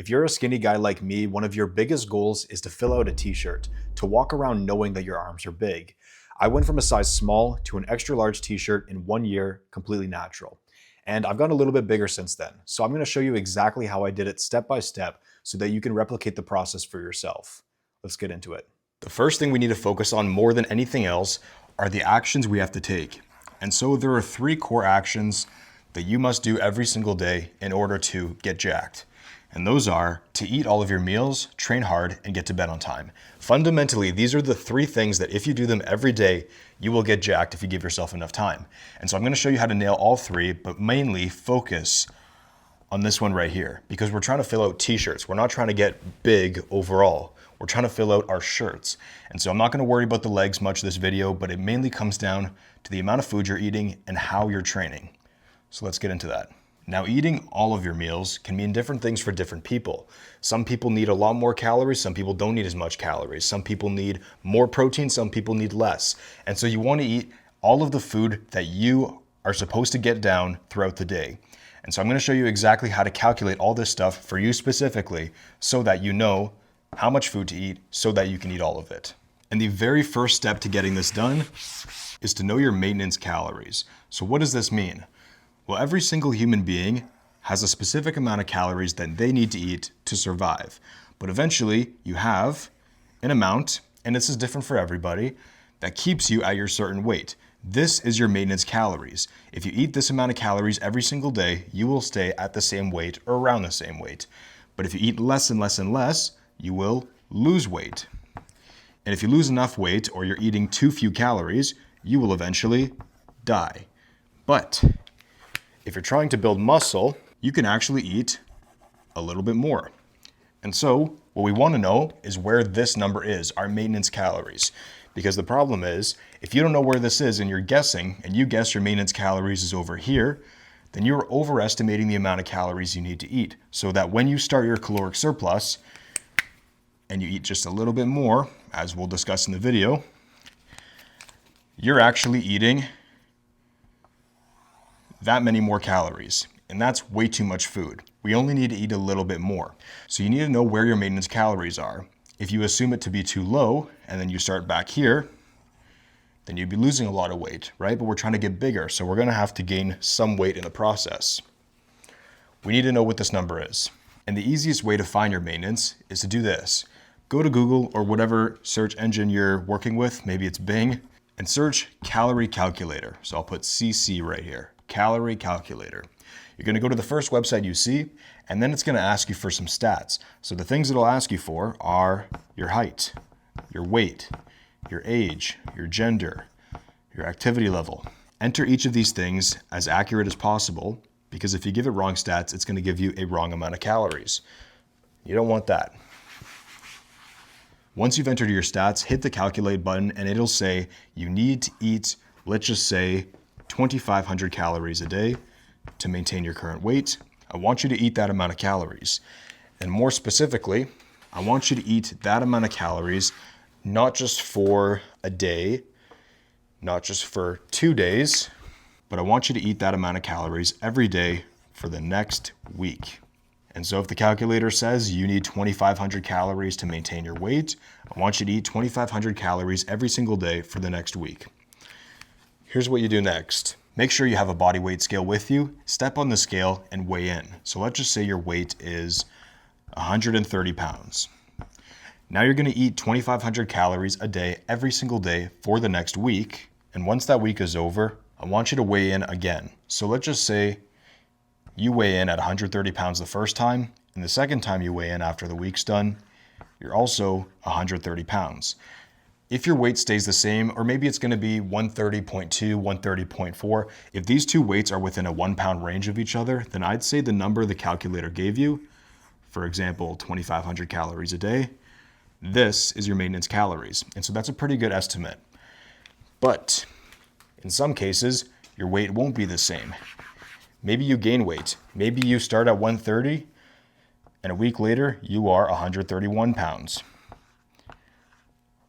If you're a skinny guy like me, one of your biggest goals is to fill out a t-shirt, to walk around knowing that your arms are big. I went from a size small to an extra large t-shirt in 1 year, completely natural. And I've gotten a little bit bigger since then. So I'm going to show you exactly how I did it step by step so that you can replicate the process for yourself. Let's get into it. The first thing we need to focus on more than anything else are the actions we have to take. And so there are 3 core actions that you must do every single day in order to get jacked. And those are to eat all of your meals, train hard, and get to bed on time. Fundamentally, these are the 3 things that if you do them every day, you will get jacked if you give yourself enough time. And so I'm going to show you how to nail all 3, but mainly focus on this one right here, because we're trying to fill out t-shirts. We're not trying to get big overall. We're trying to fill out our shirts. And so I'm not going to worry about the legs much this video, but it mainly comes down to the amount of food you're eating and how you're training. So let's get into that. Now, eating all of your meals can mean different things for different people. Some people need a lot more calories, some people don't need as much calories. Some people need more protein, some people need less. And so you want to eat all of the food that you are supposed to get down throughout the day. And so I'm going to show you exactly how to calculate all this stuff for you specifically so that you know how much food to eat so that you can eat all of it. And the very first step to getting this done is to know your maintenance calories. So what does this mean? Well, every single human being has a specific amount of calories that they need to eat to survive. But eventually you have an amount, and this is different for everybody, that keeps you at your certain weight. This is your maintenance calories. If you eat this amount of calories every single day, you will stay at the same weight or around the same weight. But if you eat less and less and less, you will lose weight. And if you lose enough weight or you're eating too few calories, you will eventually die. But if you're trying to build muscle, you can actually eat a little bit more. And so what we want to know is where this number is, our maintenance calories. Because the problem is, if you don't know where this is and you're guessing, and you guess your maintenance calories is over here, then you're overestimating the amount of calories you need to eat. So that when you start your caloric surplus, and you eat just a little bit more, as we'll discuss in the video, you're actually eating that many more calories. And that's way too much food. We only need to eat a little bit more. So you need to know where your maintenance calories are. If you assume it to be too low, and then you start back here, then you'd be losing a lot of weight, right? But we're trying to get bigger, so we're gonna have to gain some weight in the process. We need to know what this number is. And the easiest way to find your maintenance is to do this. Go to Google or whatever search engine you're working with, maybe it's Bing, and search calorie calculator. So I'll put CC right here, calorie calculator. You're gonna go to the first website you see, and then it's gonna ask you for some stats. So the things it'll ask you for are your height, your weight, your age, your gender, your activity level. Enter each of these things as accurate as possible, because if you give it wrong stats, it's gonna give you a wrong amount of calories. You don't want that. Once you've entered your stats, hit the calculate button and it'll say you need to eat, let's just say 2,500 calories a day to maintain your current weight. I want you to eat that amount of calories. And more specifically, I want you to eat that amount of calories, not just for a day, not just for 2 days, but I want you to eat that amount of calories every day for the next week. And so if the calculator says you need 2,500 calories to maintain your weight, I want you to eat 2,500 calories every single day for the next week. Here's what you do next. Make sure you have a body weight scale with you, step on the scale and weigh in. So let's just say your weight is 130 pounds. Now you're gonna eat 2,500 calories a day every single day for the next week. And once that week is over, I want you to weigh in again. So let's just say you weigh in at 130 pounds the first time, and the second time you weigh in after the week's done, you're also 130 pounds. If your weight stays the same, or maybe it's gonna be 130.2, 130.4, if these 2 weights are within a 1 pound range of each other, then I'd say the number the calculator gave you, for example, 2,500 calories a day, this is your maintenance calories. And so that's a pretty good estimate. But in some cases, your weight won't be the same. Maybe you gain weight. Maybe you start at 130 and a week later you are 131 pounds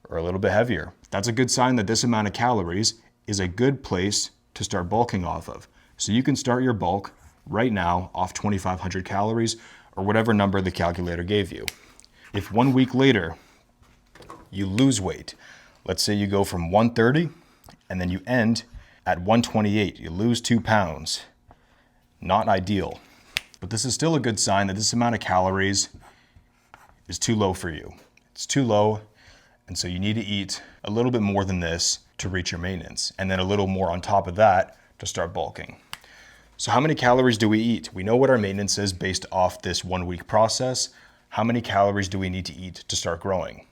or a little bit heavier. That's a good sign that this amount of calories is a good place to start bulking off of. So you can start your bulk right now off 2,500 calories, or whatever number the calculator gave you. If 1 week later you lose weight, let's say you go from 130 and then you end at 128, you lose 2 pounds. Not ideal, but this is still a good sign that this amount of calories is too low for you. It's too low, and so you need to eat a little bit more than this to reach your maintenance, and then a little more on top of that to start bulking. So how many calories do we eat? We know what our maintenance is based off this 1 week process. How many calories do we need to eat to start growing?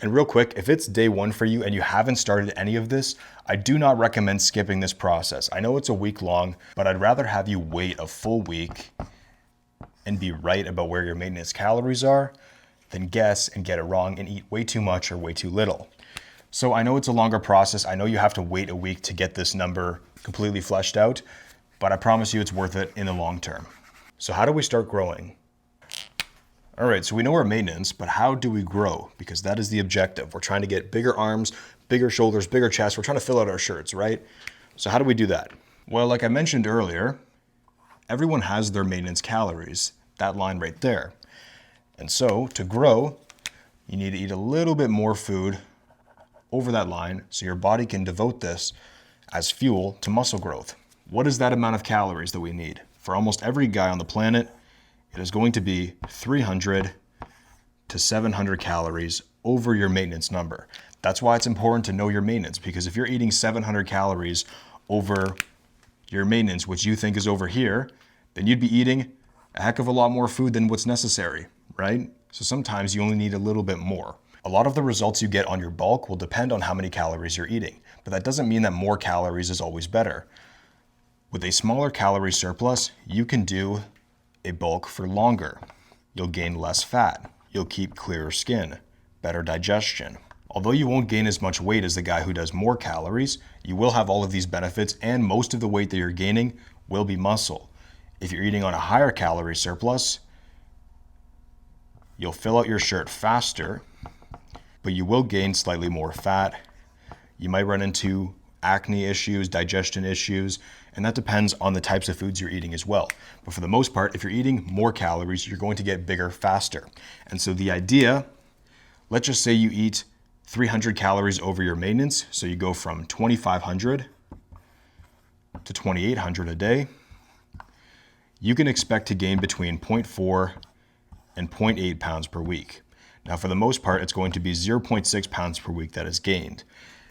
And real quick, if it's day 1 for you and you haven't started any of this, I do not recommend skipping this process. I know it's a week long, but I'd rather have you wait a full week and be right about where your maintenance calories are than guess and get it wrong and eat way too much or way too little. So I know it's a longer process. I know you have to wait a week to get this number completely fleshed out, but I promise you it's worth it in the long term. So how do we start growing? All right, so we know our maintenance, but how do we grow? Because that is the objective. We're trying to get bigger arms, bigger shoulders, bigger chest. We're trying to fill out our shirts, right? So how do we do that? Well, like I mentioned earlier, everyone has their maintenance calories, that line right there. And so to grow, you need to eat a little bit more food over that line so your body can devote this as fuel to muscle growth. What is that amount of calories that we need? For almost every guy on the planet, it is going to be 300 to 700 calories over your maintenance number. That's why it's important to know your maintenance, because if you're eating 700 calories over your maintenance, which you think is over here, then you'd be eating a heck of a lot more food than what's necessary, right? So sometimes you only need a little bit more. A lot of the results you get on your bulk will depend on how many calories you're eating, but that doesn't mean that more calories is always better. With a smaller calorie surplus, you can do a bulk for longer. You'll gain less fat. You'll keep clearer skin, better digestion. Although you won't gain as much weight as the guy who does more calories, you will have all of these benefits, and most of the weight that you're gaining will be muscle. If you're eating on a higher calorie surplus, you'll fill out your shirt faster, but you will gain slightly more fat. You might run into acne issues, digestion issues, and that depends on the types of foods you're eating as well. But for the most part, if you're eating more calories, you're going to get bigger faster. And so the idea, let's just say you eat 300 calories over your maintenance, so you go from 2,500 to 2,800 a day, you can expect to gain between 0.4 and 0.8 pounds per week. Now, for the most part, it's going to be 0.6 pounds per week that is gained.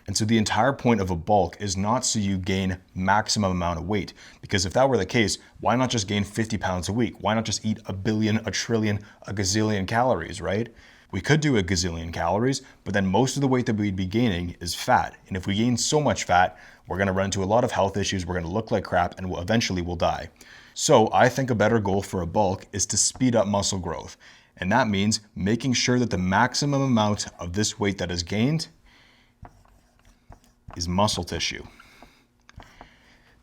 And so the entire point of a bulk is not so you gain maximum amount of weight, because if that were the case, why not just gain 50 pounds a week? Why not just eat a billion, a trillion, a gazillion calories, right? We could do a gazillion calories, but then most of the weight that we'd be gaining is fat. And if we gain so much fat, we're gonna run into a lot of health issues, we're gonna look like crap, and eventually we'll die. So I think a better goal for a bulk is to speed up muscle growth. And that means making sure that the maximum amount of this weight that is gained is muscle tissue.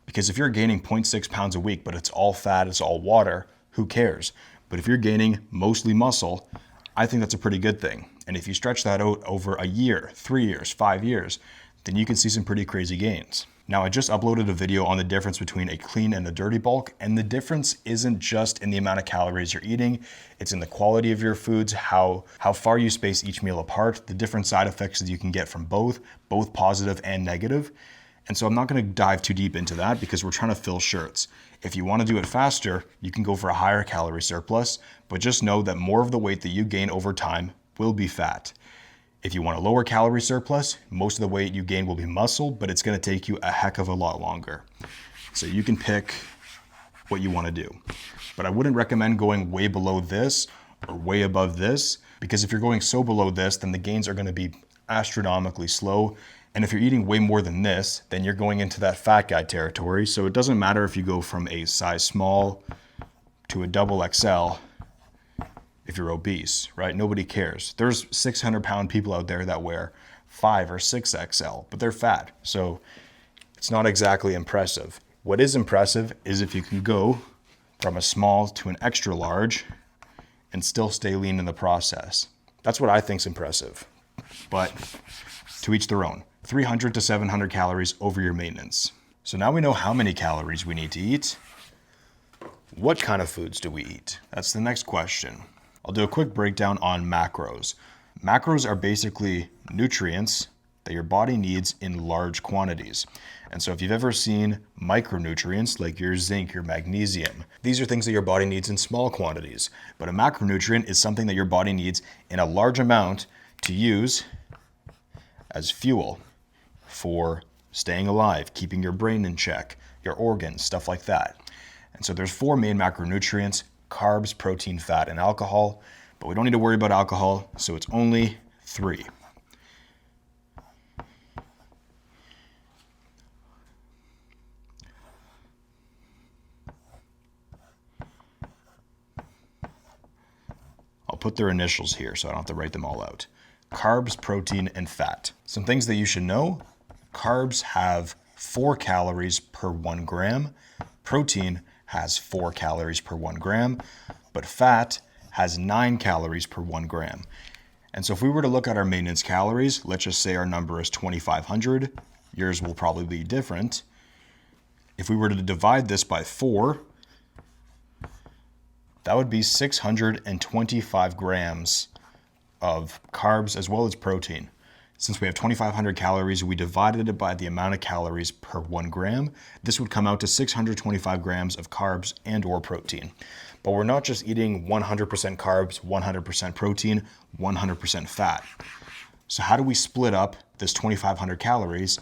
Because if you're gaining 0.6 pounds a week, but it's all fat, it's all water, who cares? But if you're gaining mostly muscle, I think that's a pretty good thing. And if you stretch that out over a year, 3 years, 5 years, then you can see some pretty crazy gains. Now, I just uploaded a video on the difference between a clean and a dirty bulk, and the difference isn't just in the amount of calories you're eating, it's in the quality of your foods, how far you space each meal apart, the different side effects that you can get from both positive and negative. And so I'm not gonna dive too deep into that because we're trying to fill shirts. If you wanna do it faster, you can go for a higher calorie surplus, but just know that more of the weight that you gain over time will be fat. If you want a lower calorie surplus, most of the weight you gain will be muscle, but it's gonna take you a heck of a lot longer. So you can pick what you wanna do. But I wouldn't recommend going way below this or way above this, because if you're going so below this, then the gains are gonna be astronomically slow. And if you're eating way more than this, then you're going into that fat guy territory. So it doesn't matter if you go from a size small to a double XL if you're obese, right? Nobody cares. There's 600-pound people out there that wear 5 or 6 XL, but they're fat. So it's not exactly impressive. What is impressive is if you can go from a small to an extra large and still stay lean in the process. That's what I think is impressive. But to each their own. 300 to 700 calories over your maintenance. So now we know how many calories we need to eat. What kind of foods do we eat? That's the next question. I'll do a quick breakdown on macros. Macros are basically nutrients that your body needs in large quantities. And so if you've ever seen micronutrients like your zinc, your magnesium, these are things that your body needs in small quantities. But a macronutrient is something that your body needs in a large amount to use as fuel for staying alive, keeping your brain in check, your organs, stuff like that. And so there's 4 main macronutrients: carbs, protein, fat, and alcohol. But we don't need to worry about alcohol, so it's only 3. I'll put their initials here so I don't have to write them all out. Carbs, protein, and fat. Some things that you should know: carbs have 4 calories per 1 gram. Protein has 4 calories per 1 gram, but fat has 9 calories per 1 gram. And so if we were to look at our maintenance calories, let's just say our number is 2,500. Yours will probably be different. If we were to divide this by 4, that would be 625 grams of carbs as well as protein. Since we have 2,500 calories, we divided it by the amount of calories per 1 gram. This would come out to 625 grams of carbs and or protein. But we're not just eating 100% carbs, 100% protein, 100% fat. So how do we split up this 2,500 calories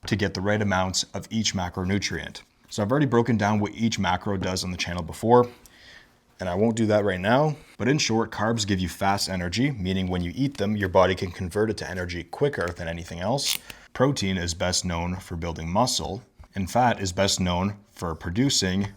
to get the right amounts of each macronutrient? So I've already broken down what each macro does on the channel before, and I won't do that right now. But in short, carbs give you fast energy, meaning when you eat them, your body can convert it to energy quicker than anything else. Protein is best known for building muscle, and fat is best known for producing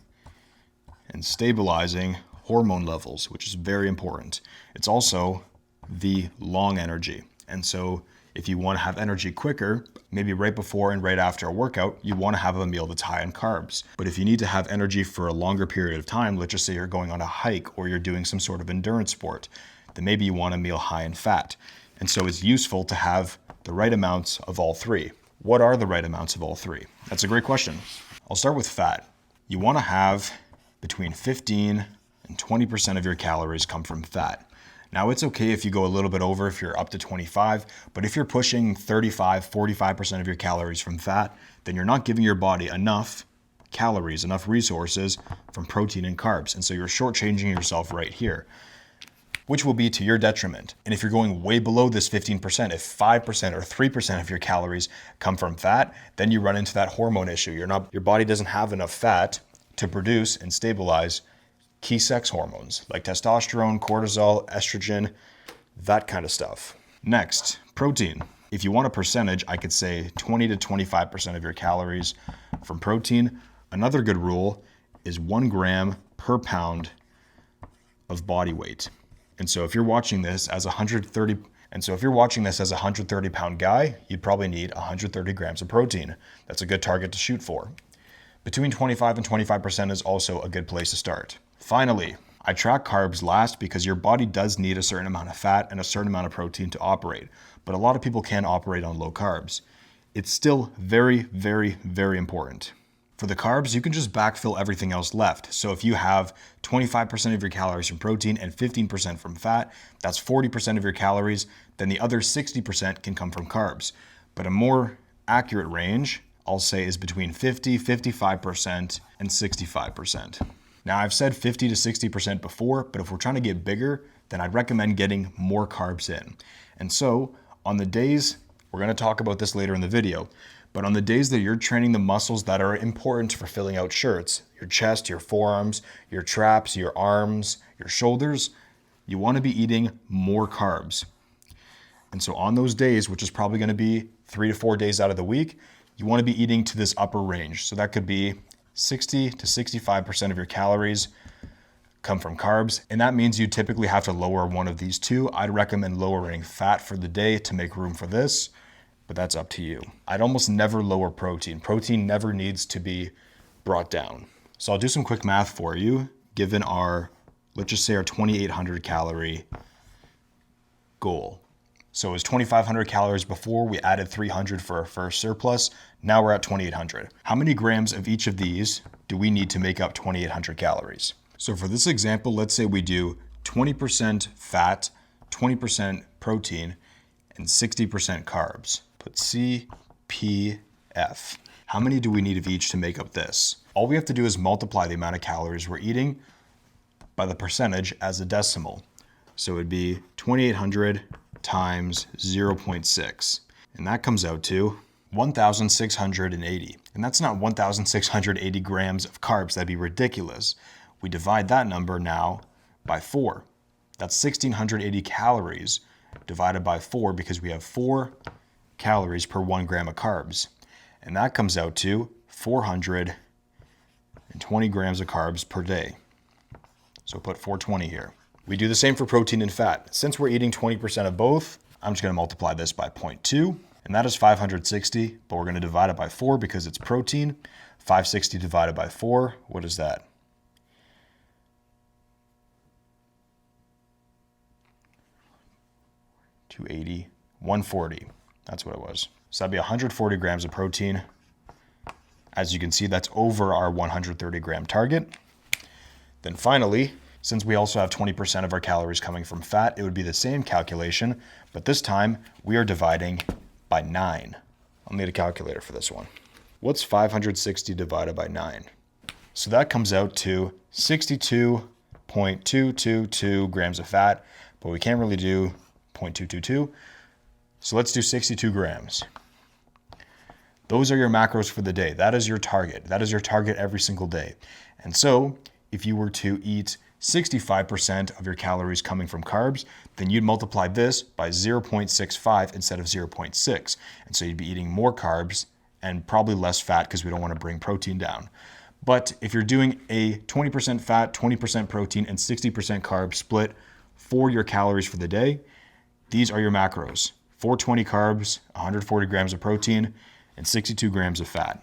and stabilizing hormone levels, which is very important. It's also the long energy. And so if you want to have energy quicker, maybe right before and right after a workout, you want to have a meal that's high in carbs. But if you need to have energy for a longer period of time, let's just say you're going on a hike or you're doing some sort of endurance sport, then maybe you want a meal high in fat. And so it's useful to have the right amounts of all 3. What are the right amounts of all 3? That's a great question. I'll start with fat. You want to have between 15 and 20% of your calories come from fat. Now, it's okay if you go a little bit over, if you're up to 25, but if you're pushing 35, 45% of your calories from fat, then you're not giving your body enough calories, enough resources from protein and carbs. And so you're shortchanging yourself right here, which will be to your detriment. And if you're going way below this 15%, if 5% or 3% of your calories come from fat, then you run into that hormone issue. Your body doesn't have enough fat to produce and stabilize key sex hormones like testosterone, cortisol, estrogen, that kind of stuff. Next, protein. If you want a percentage, I could say 20 to 25% of your calories from protein. Another good rule is 1 gram per pound of body weight. And so if you're watching this as a 130 pound guy, you'd probably need 130 grams of protein. That's a good target to shoot for. Between 25 and 25% is also a good place to start. Finally, I track carbs last because your body does need a certain amount of fat and a certain amount of protein to operate, but a lot of people can't operate on low carbs. It's still very, very, very important. For the carbs, you can just backfill everything else left. So if you have 25% of your calories from protein and 15% from fat, that's 40% of your calories, then the other 60% can come from carbs. But a more accurate range, I'll say, is between 50, 55%, and 65%. Now, I've said 50 to 60% before, but if we're trying to get bigger, then I'd recommend getting more carbs in. And so on the days, we're going to talk about this later in the video, but on the days that you're training the muscles that are important for filling out shirts, your chest, your forearms, your traps, your arms, your shoulders, you want to be eating more carbs. And so on those days, which is probably going to be 3 to 4 days out of the week, you want to be eating to this upper range. So that could be 60 to 65% of your calories come from carbs. And that means you typically have to lower one of these 2. I'd recommend lowering fat for the day to make room for this, but that's up to you. I'd almost never lower protein. Protein never needs to be brought down. So I'll do some quick math for you, given our, let's just say our 2,800 calorie goal. So it was 2,500 calories before, we added 300 for our first surplus. Now we're at 2,800. How many grams of each of these do we need to make up 2,800 calories? So for this example, let's say we do 20% fat, 20% protein, and 60% carbs. Put C, P, F. How many do we need of each to make up this? All we have to do is multiply the amount of calories we're eating by the percentage as a decimal. So it would be 2,800 times 0.6. And that comes out to 1,680. And that's not 1,680 grams of carbs. That'd be ridiculous. We divide that number now by 4. That's 1,680 calories divided by 4 because we have 4 calories per 1 gram of carbs. And that comes out to 420 grams of carbs per day. So put 420 here. We do the same for protein and fat. Since we're eating 20% of both, I'm just gonna multiply this by 0.2, and that is 560, but we're gonna divide it by 4 because it's protein. 560 divided by 4, what is that? 280, 140, that's what it was. So that'd be 140 grams of protein. As you can see, that's over our 130 gram target. Then finally, since we also have 20% of our calories coming from fat, it would be the same calculation, but this time we are dividing by 9. I'll need a calculator for this one. What's 560 divided by 9? So that comes out to 62.222 grams of fat, but we can't really do 0.222. So let's do 62 grams. Those are your macros for the day. That is your target. That is your target every single day. And so if you were to eat 65% of your calories coming from carbs, then you'd multiply this by 0.65 instead of 0.6. And so you'd be eating more carbs and probably less fat because we don't want to bring protein down. But if you're doing a 20% fat, 20% protein, and 60% carb split for your calories for the day, these are your macros. 420 carbs, 140 grams of protein, and 62 grams of fat.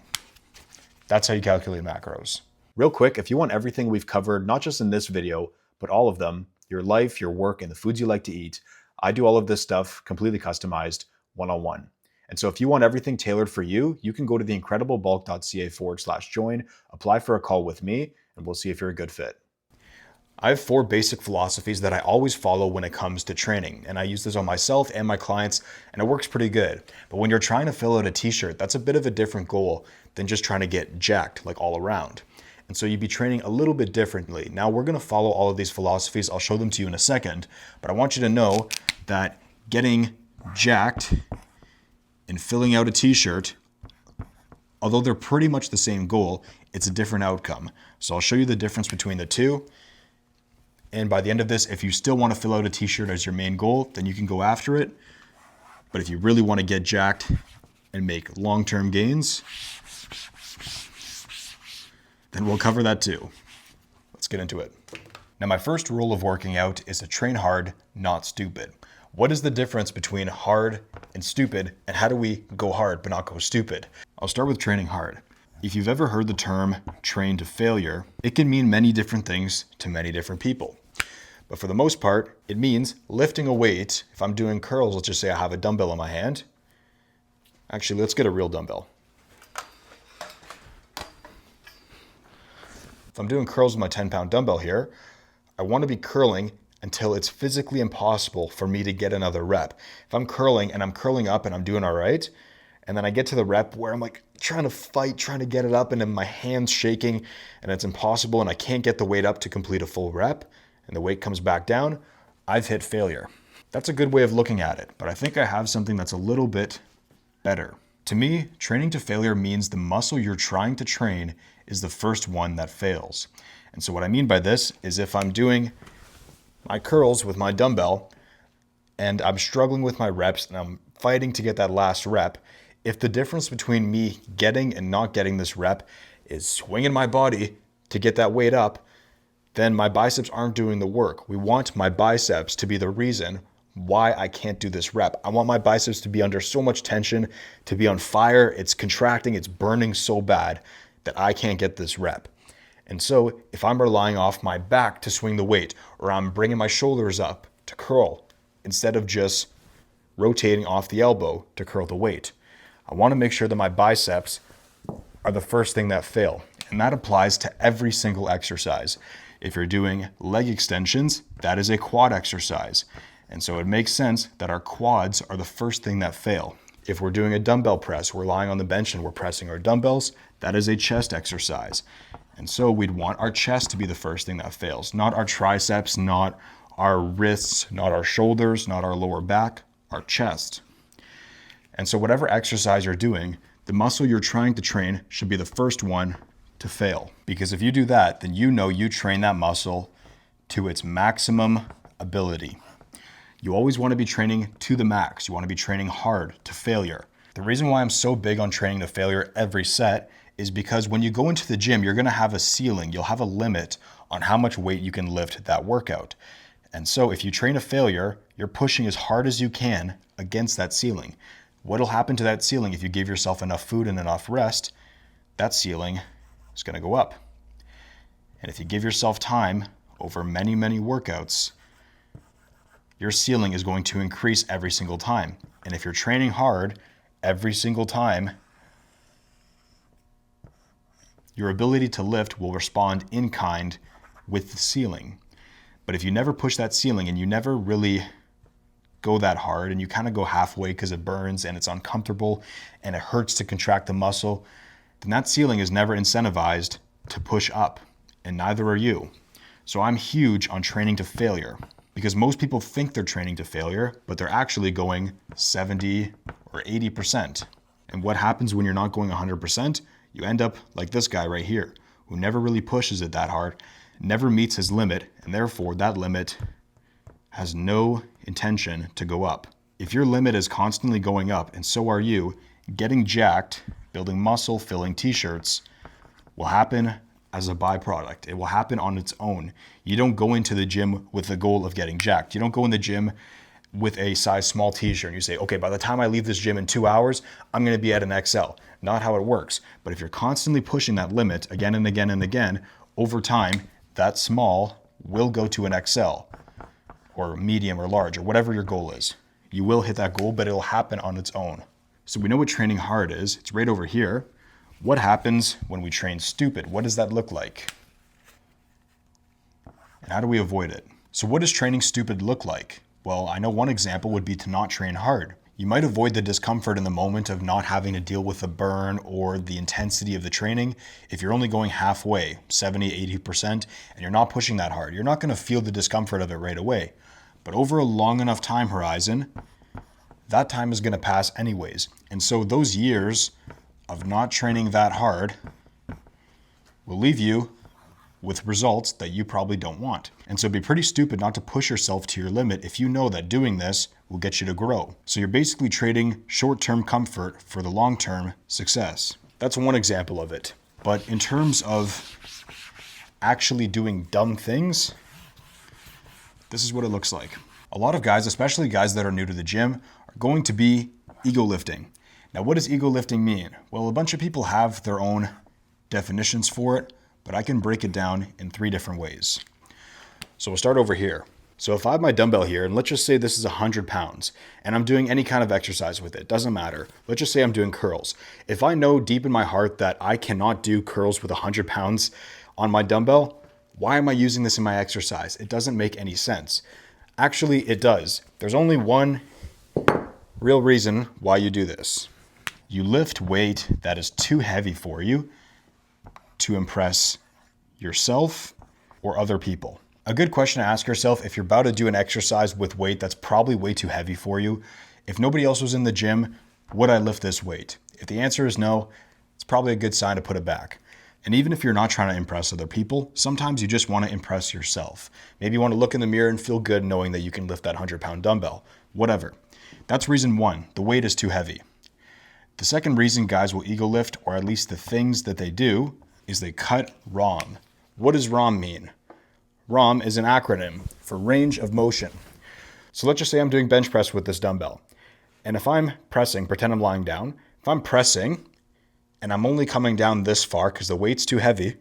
That's how you calculate macros. Real quick, if you want everything we've covered, not just in this video, but all of them, your life, your work, and the foods you like to eat, I do all of this stuff completely customized one-on-one. And so if you want everything tailored for you, you can go to theincrediblebulk.ca/join, apply for a call with me, and we'll see if you're a good fit. I have 4 basic philosophies that I always follow when it comes to training, and I use this on myself and my clients, and it works pretty good. But when you're trying to fill out a t-shirt, that's a bit of a different goal than just trying to get jacked like all around. And so you'd be training a little bit differently. Now we're gonna follow all of these philosophies. I'll show them to you in a second, but I want you to know that getting jacked and filling out a t-shirt, although they're pretty much the same goal, it's a different outcome. So I'll show you the difference between the two. And by the end of this, if you still want to fill out a t-shirt as your main goal, then you can go after it. But if you really want to get jacked and make long-term gains, then we'll cover that too. Let's get into it. Now, my first rule of working out is to train hard, not stupid. What is the difference between hard and stupid, and how do we go hard but not go stupid? I'll start with training hard. If you've ever heard the term train to failure, it can mean many different things to many different people. But for the most part, it means lifting a weight. If I'm doing curls, let's just say I have a dumbbell in my hand. Actually, let's get a real dumbbell. If I'm doing curls with my 10-pound dumbbell here, I want to be curling until it's physically impossible for me to get another rep. If I'm curling and I'm curling up and I'm doing all right, and then I get to the rep where I'm like trying to fight, trying to get it up, and then my hand's shaking and it's impossible and I can't get the weight up to complete a full rep, and the weight comes back down, I've hit failure. That's a good way of looking at it, but I think I have something that's a little bit better. To me, training to failure means the muscle you're trying to train is the first one that fails. And so what I mean by this is if I'm doing my curls with my dumbbell and I'm struggling with my reps and I'm fighting to get that last rep, if the difference between me getting and not getting this rep is swinging my body to get that weight up, then my biceps aren't doing the work. We want my biceps to be the reason why I can't do this rep. I want my biceps to be under so much tension, to be on fire, it's contracting, it's burning so bad that I can't get this rep. And so if I'm relying off my back to swing the weight, or I'm bringing my shoulders up to curl, instead of just rotating off the elbow to curl the weight. I want to make sure that my biceps are the first thing that fail. And that applies to every single exercise. If you're doing leg extensions, that is a quad exercise. And so it makes sense that our quads are the first thing that fail. If we're doing a dumbbell press, we're lying on the bench and we're pressing our dumbbells, that is a chest exercise. And so we'd want our chest to be the first thing that fails, not our triceps, not our wrists, not our shoulders, not our lower back, our chest. And so whatever exercise you're doing, the muscle you're trying to train should be the first one to fail. Because if you do that, then you know you train that muscle to its maximum ability. You always want to be training to the max. You want to be training hard to failure. The reason why I'm so big on training to failure every set is because when you go into the gym, you're going to have a ceiling. You'll have a limit on how much weight you can lift that workout. And so if you train to failure, you're pushing as hard as you can against that ceiling. What'll happen to that ceiling if you give yourself enough food and enough rest? That ceiling is going to go up. And if you give yourself time over many, many workouts, your ceiling is going to increase every single time. And if you're training hard every single time, your ability to lift will respond in kind with the ceiling. But if you never push that ceiling and you never really go that hard and you kind of go halfway because it burns and it's uncomfortable and it hurts to contract the muscle, then that ceiling is never incentivized to push up, and neither are you. So I'm huge on training to failure because most people think they're training to failure, but they're actually going 70 or 80%. And what happens when you're not going 100%? You end up like this guy right here, who never really pushes it that hard, never meets his limit, and therefore that limit has no intention to go up. If your limit is constantly going up, and so are you, getting jacked, building muscle, filling t-shirts will happen as a byproduct. It will happen on its own. You don't go into the gym with the goal of getting jacked. You don't go in the gym with a size small t-shirt and you say, okay, by the time I leave this gym in 2 hours, I'm gonna be at an XL. Not how it works. But if you're constantly pushing that limit again and again and again, over time, that small will go to an XL or medium or large or whatever your goal is. You will hit that goal, but it'll happen on its own. So we know what training hard is. It's right over here. What happens when we train stupid? What does that look like? And how do we avoid it? So what does training stupid look like? Well, I know one example would be to not train hard. You might avoid the discomfort in the moment of not having to deal with the burn or the intensity of the training if you're only going halfway, 70, 80%, and you're not pushing that hard. You're not going to feel the discomfort of it right away. But over a long enough time horizon, that time is going to pass anyways. And so those years of not training that hard will leave you with results that you probably don't want. And so it'd be pretty stupid not to push yourself to your limit if you know that doing this will get you to grow. So you're basically trading short-term comfort for the long-term success. That's one example of it. But in terms of actually doing dumb things, this is what it looks like. A lot of guys, especially guys that are new to the gym, are going to be ego lifting. Now, what does ego lifting mean? Well, a bunch of people have their own definitions for it, but I can break it down in 3 different ways. So we'll start over here. So if I have my dumbbell here, and let's just say this is 100 pounds, and I'm doing any kind of exercise with it, doesn't matter. Let's just say I'm doing curls. If I know deep in my heart that I cannot do curls with 100 pounds on my dumbbell, why am I using this in my exercise? It doesn't make any sense. Actually, it does. There's only one real reason why you do this. You lift weight that is too heavy for you to impress yourself or other people. A good question to ask yourself if you're about to do an exercise with weight that's probably way too heavy for you, if nobody else was in the gym, would I lift this weight? If the answer is no, it's probably a good sign to put it back. And even if you're not trying to impress other people, sometimes you just want to impress yourself. Maybe you want to look in the mirror and feel good knowing that you can lift that 100-pound dumbbell. Whatever. That's reason 1. The weight is too heavy. The second reason guys will ego lift, or at least the things that they do, is they cut ROM. What does ROM mean? ROM is an acronym for range of motion. So let's just say I'm doing bench press with this dumbbell. And if I'm pressing, pretend I'm lying down. If I'm pressing and I'm only coming down this far because the weight's too heavy.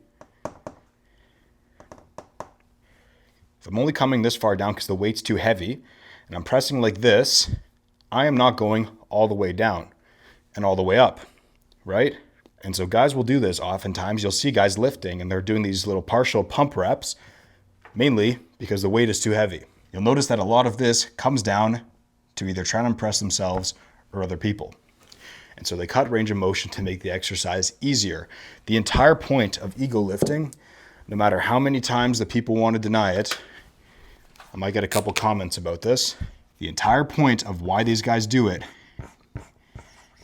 If I'm only coming this far down because the weight's too heavy and I'm pressing like this, I am not going all the way down and all the way up, right? And so guys will do this oftentimes. You'll see guys lifting and they're doing these little partial pump reps, mainly because the weight is too heavy. You'll notice that a lot of this comes down to either trying to impress themselves or other people. And so they cut range of motion to make the exercise easier. The entire point of ego lifting, no matter how many times the people want to deny it, I might get a couple comments about this. The entire point of why these guys do it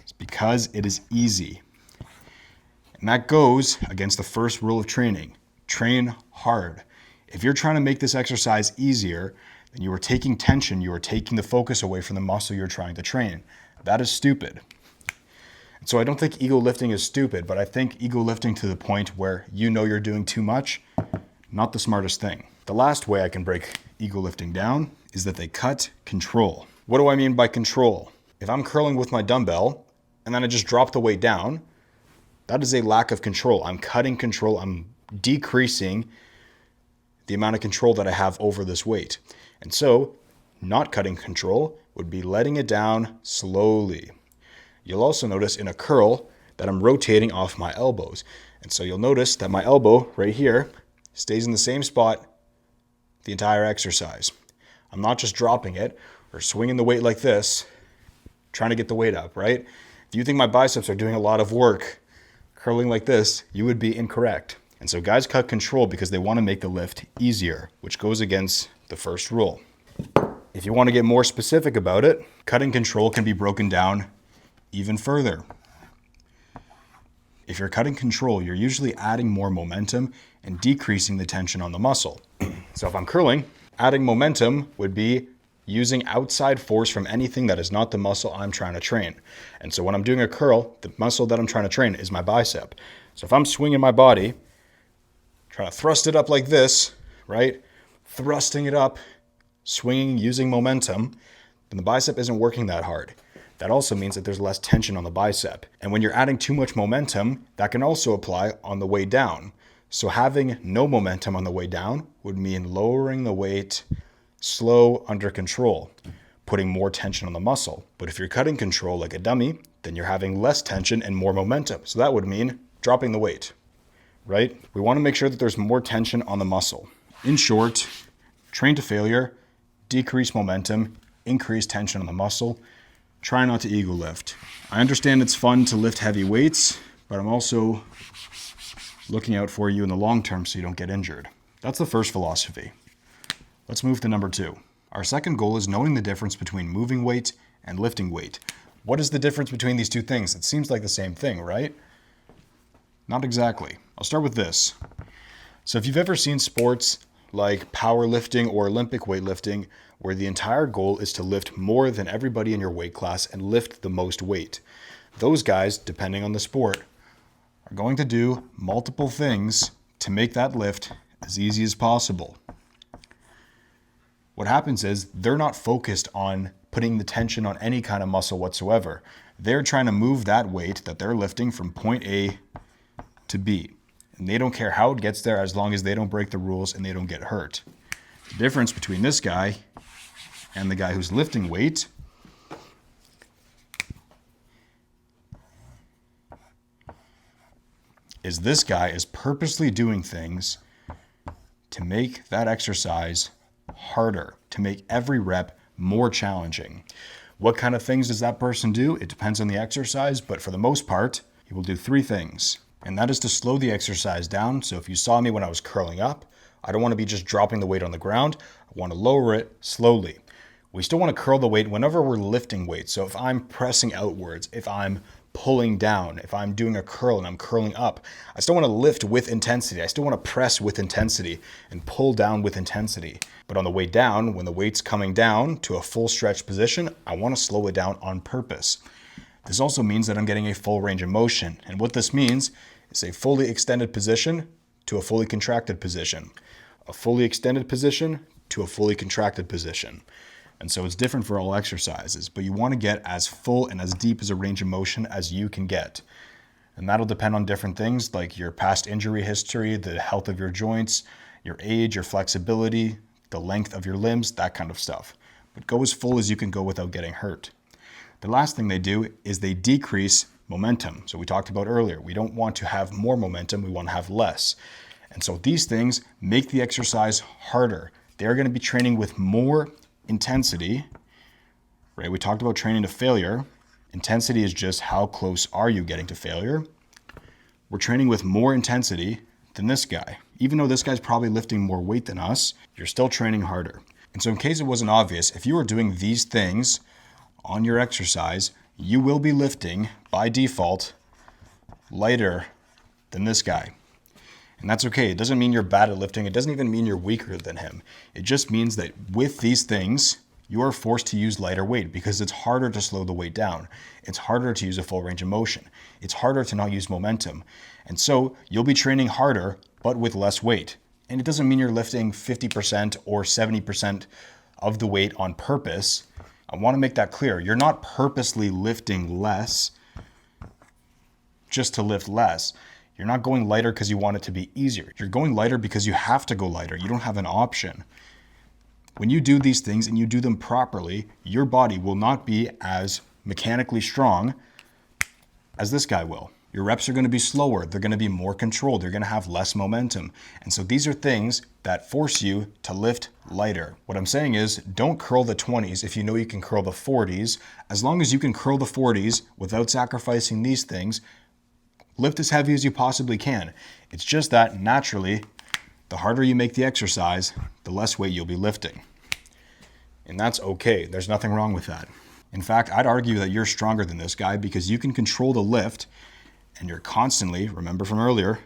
is because it is easy. And that goes against the first rule of training. Train hard. If you're trying to make this exercise easier, then you are taking tension, you are taking the focus away from the muscle you're trying to train. That is stupid. And so I don't think ego lifting is stupid, but I think ego lifting to the point where you know you're doing too much, not the smartest thing. The last way I can break ego lifting down is that they cut control. What do I mean by control? If I'm curling with my dumbbell and then I just drop the weight down, that is a lack of control. I'm cutting control. I'm decreasing the amount of control that I have over this weight. And so not cutting control would be letting it down slowly. You'll also notice in a curl that I'm rotating off my elbows. And so you'll notice that my elbow right here stays in the same spot the entire exercise. I'm not just dropping it or swinging the weight like this, trying to get the weight up, right? If you think my biceps are doing a lot of work curling like this, you would be incorrect. And so guys cut control because they want to make the lift easier, which goes against the first rule. If you want to get more specific about it, cutting control can be broken down even further. If you're cutting control, you're usually adding more momentum and decreasing the tension on the muscle. So if I'm curling, adding momentum would be using outside force from anything that is not the muscle I'm trying to train. And so when I'm doing a curl, the muscle that I'm trying to train is my bicep. So if I'm swinging my body, trying to thrust it up like this, right? Thrusting it up, swinging, using momentum, then the bicep isn't working that hard. That also means that there's less tension on the bicep. And when you're adding too much momentum, that can also apply on the way down. So having no momentum on the way down would mean lowering the weight, slow, under control, putting more tension on the muscle. But if you're cutting control like a dummy, then you're having less tension and more momentum. So that would mean dropping the weight, right? We want to make sure that there's more tension on the muscle. In short, train to failure, decrease momentum, increase tension on the muscle. Try not to ego lift. I understand it's fun to lift heavy weights, but I'm also looking out for you in the long term so you don't get injured. That's the first philosophy. Let's move to number 2. Our second goal is knowing the difference between moving weight and lifting weight. What is the difference between these two things? It seems like the same thing, right? Not exactly. I'll start with this. So if you've ever seen sports like powerlifting or Olympic weightlifting, where the entire goal is to lift more than everybody in your weight class and lift the most weight, those guys, depending on the sport, are going to do multiple things to make that lift as easy as possible. What happens is they're not focused on putting the tension on any kind of muscle whatsoever. They're trying to move that weight that they're lifting from point A to B. And they don't care how it gets there as long as they don't break the rules and they don't get hurt. The difference between this guy and the guy who's lifting weight is this guy is purposely doing things to make that exercise harder, to make every rep more challenging. What kind of things does that person do? It depends on the exercise, but for the most part, he will do 3 things. And that is to slow the exercise down. So if you saw me when I was curling up, I don't want to be just dropping the weight on the ground. I want to lower it slowly. We still want to curl the weight whenever we're lifting weight. So if I'm pressing outwards, if I'm pulling down, if I'm doing a curl and I'm curling up, I still want to lift with intensity. I still want to press with intensity and pull down with intensity. But on the way down, when the weight's coming down to a full stretch position, I want to slow it down on purpose. This also means that I'm getting a full range of motion. And what this means is a fully extended position to a fully contracted position, a fully extended position to a fully contracted position. And so it's different for all exercises, but you want to get as full and as deep as a range of motion as you can get. And that'll depend on different things like your past injury history, the health of your joints, your age, your flexibility, the length of your limbs, that kind of stuff. But go as full as you can go without getting hurt. The last thing they do is they decrease momentum. So we talked about earlier, we don't want to have more momentum, we want to have less. And so these things make the exercise harder. They're going to be training with more intensity, right? We talked about training to failure. Intensity is just how close are you getting to failure. We're training with more intensity than this guy. Even though this guy's probably lifting more weight than us, you're still training harder. And so in case it wasn't obvious, if you are doing these things on your exercise, you will be lifting by default lighter than this guy. And that's okay. It doesn't mean you're bad at lifting. It doesn't even mean you're weaker than him. It just means that with these things, you are forced to use lighter weight because it's harder to slow the weight down. It's harder to use a full range of motion. It's harder to not use momentum. And so you'll be training harder, but with less weight. And it doesn't mean you're lifting 50% or 70% of the weight on purpose. I want to make that clear. You're not purposely lifting less just to lift less. You're not going lighter because you want it to be easier. You're going lighter because you have to go lighter. You don't have an option. When you do these things and you do them properly, your body will not be as mechanically strong as this guy will. Your reps are going to be slower. They're going to be more controlled. They're going to have less momentum. And so these are things that force you to lift lighter. What I'm saying is don't curl the 20s if you know you can curl the 40s. As long as you can curl the 40s without sacrificing these things, lift as heavy as you possibly can. It's just that naturally, the harder you make the exercise, the less weight you'll be lifting. And that's okay. There's nothing wrong with that. In fact, I'd argue that you're stronger than this guy because you can control the lift and you're constantly, remember from earlier,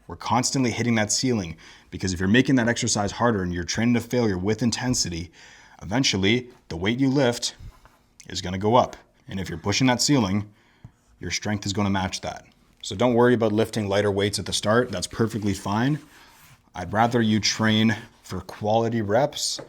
we're constantly hitting that ceiling because if you're making that exercise harder and you're training to failure with intensity, eventually the weight you lift is going to go up. And if you're pushing that ceiling, your strength is going to match that. So don't worry about lifting lighter weights at the start. That's perfectly fine. I'd rather you train for quality reps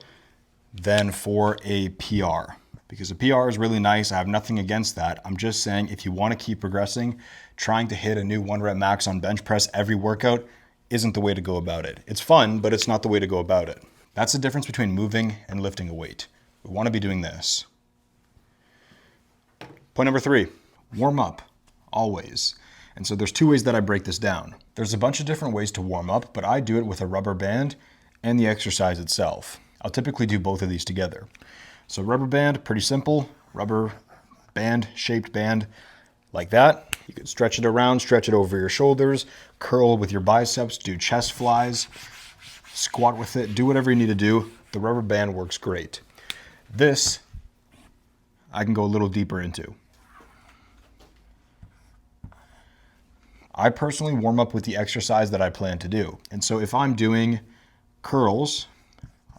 than for a PR. Because a PR is really nice. I have nothing against that. I'm just saying if you want to keep progressing, trying to hit a new 1 rep max on bench press every workout isn't the way to go about it. It's fun, but it's not the way to go about it. That's the difference between moving and lifting a weight. We want to be doing this. Point number 3, warm up, always. And so there's 2 ways that I break this down. There's a bunch of different ways to warm up, but I do it with a rubber band and the exercise itself. I'll typically do both of these together. So rubber band, pretty simple. Rubber band, shaped band like that. You can stretch it around, stretch it over your shoulders, curl with your biceps, do chest flies, squat with it, do whatever you need to do. The rubber band works great. This, I can go a little deeper into. I personally warm up with the exercise that I plan to do. And so if I'm doing curls,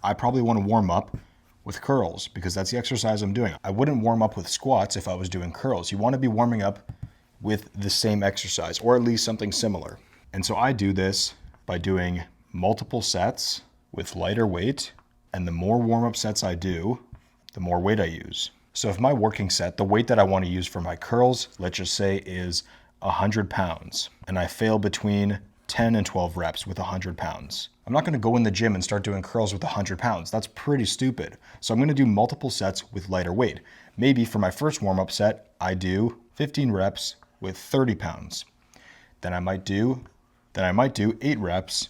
I probably want to warm up with curls because that's the exercise I'm doing. I wouldn't warm up with squats if I was doing curls. You want to be warming up with the same exercise or at least something similar. And so I do this by doing multiple sets with lighter weight. And the more warm-up sets I do, the more weight I use. So if my working set, the weight that I want to use for my curls, let's just say is 100 pounds, and I fail between 10 and 12 reps with 100 pounds. I'm not going to go in the gym and start doing curls with 100 pounds. That's pretty stupid. So I'm going to do multiple sets with lighter weight. Maybe for my first warm-up set, I do 15 reps with 30 pounds. Then I might do 8 reps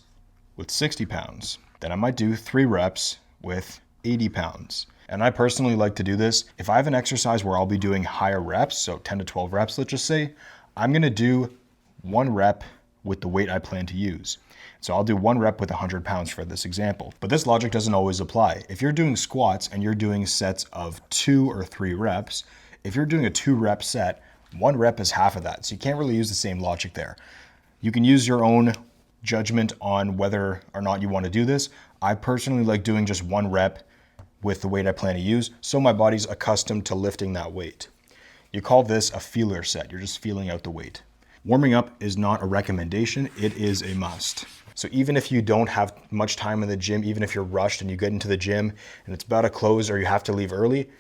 with 60 pounds. Then I might do 3 reps with 80 pounds. And I personally like to do this. If I have an exercise where I'll be doing higher reps, so 10 to 12 reps, let's just say, I'm going to do 1 rep with the weight I plan to use. So I'll do 1 rep with 100 pounds for this example. But this logic doesn't always apply. If you're doing squats and you're doing sets of 2 or 3 reps, if you're doing a 2 rep set, 1 rep is half of that. So you can't really use the same logic there. You can use your own judgment on whether or not you want to do this. I personally like doing just 1 rep with the weight I plan to use, so my body's accustomed to lifting that weight. You call this a feeler set. You're just feeling out the weight. Warming up is not a recommendation, it is a must. So even if you don't have much time in the gym, even if you're rushed and you get into the gym and it's about to close or you have to leave early,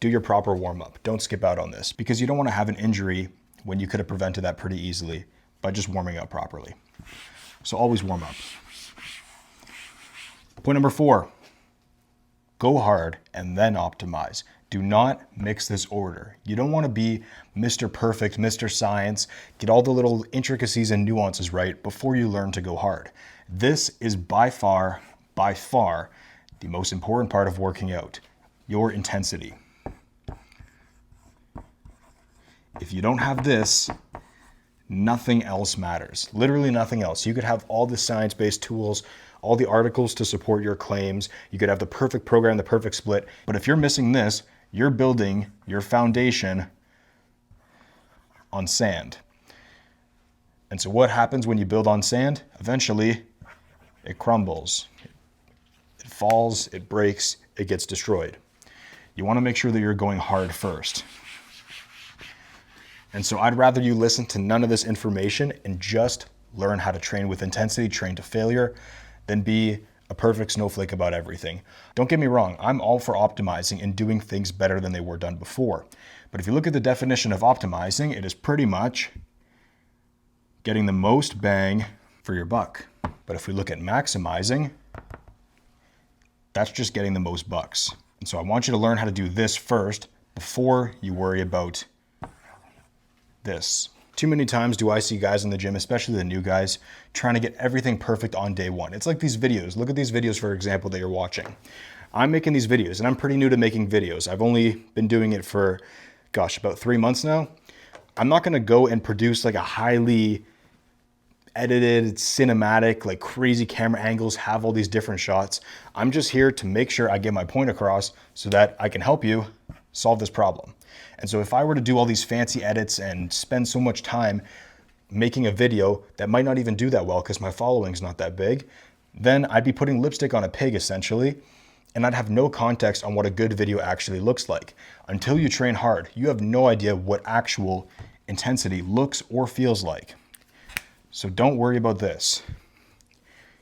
do your proper warm up. Don't skip out on this because you don't want to have an injury when you could have prevented that pretty easily by just warming up properly. So always warm up. Point number 4, Go hard and then optimize. Do not mix this order. You don't want to be Mr. Perfect, Mr. Science, get all the little intricacies and nuances right before you learn to go hard. This is by far, the most important part of working out, your intensity. If you don't have this, nothing else matters. Literally nothing else. You could have all the science-based tools, all the articles to support your claims. You could have the perfect program, the perfect split. But if you're missing this, you're building your foundation on sand. And so what happens when you build on sand? Eventually, it crumbles. It falls, it breaks, it gets destroyed. You want to make sure that you're going hard first. And so I'd rather you listen to none of this information and just learn how to train with intensity, train to failure, than be a perfect snowflake about everything. Don't get me wrong, I'm all for optimizing and doing things better than they were done before. But if you look at the definition of optimizing, it is pretty much getting the most bang for your buck. But if we look at maximizing, that's just getting the most bucks. And so I want you to learn how to do this first before you worry about this. Too many times do I see guys in the gym, especially the new guys, trying to get everything perfect on day one. It's like these videos. Look at these videos, for example, that you're watching. I'm making these videos, and I'm pretty new to making videos. I've only been doing it for, about 3 months now. I'm not gonna go and produce like a highly edited, cinematic, like crazy camera angles, have all these different shots. I'm just here to make sure I get my point across so that I can help you solve this problem. And so if I were to do all these fancy edits and spend so much time making a video that might not even do that well because my following's not that big, then I'd be putting lipstick on a pig essentially, and I'd have no context on what a good video actually looks like. Until you train hard, you have no idea what actual intensity looks or feels like. So don't worry about this.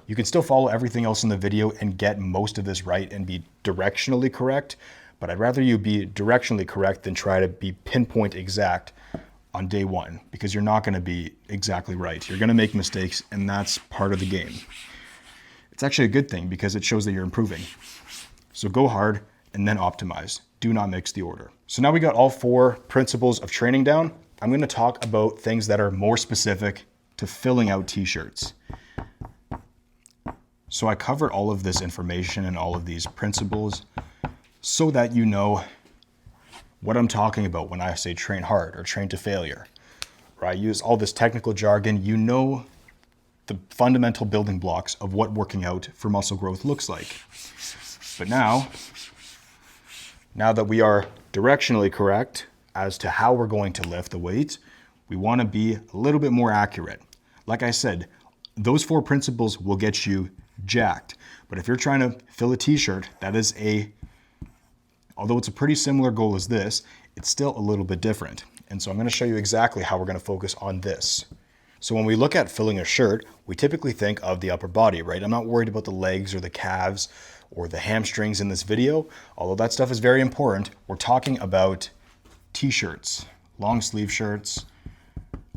You can still follow everything else in the video and get most of this right and be directionally correct, but I'd rather you be directionally correct than try to be pinpoint exact on day one, because you're not gonna be exactly right. You're gonna make mistakes, and that's part of the game. It's actually a good thing because it shows that you're improving. So go hard and then optimize. Do not mix the order. So now we got all 4 principles of training down. I'm gonna talk about things that are more specific to filling out t-shirts. So I covered all of this information and all of these principles so that you know what I'm talking about when I say train hard or train to failure. Or I use all this technical jargon. You know the fundamental building blocks of what working out for muscle growth looks like. But now that we are directionally correct as to how we're going to lift the weight, we want to be a little bit more accurate. Like I said, those 4 principles will get you jacked. But if you're trying to fill a t-shirt, although it's a pretty similar goal as this, it's still a little bit different. And so I'm going to show you exactly how we're going to focus on this. So when we look at filling a shirt, we typically think of the upper body, right? I'm not worried about the legs or the calves or the hamstrings in this video, although that stuff is very important. We're talking about t-shirts, long sleeve shirts,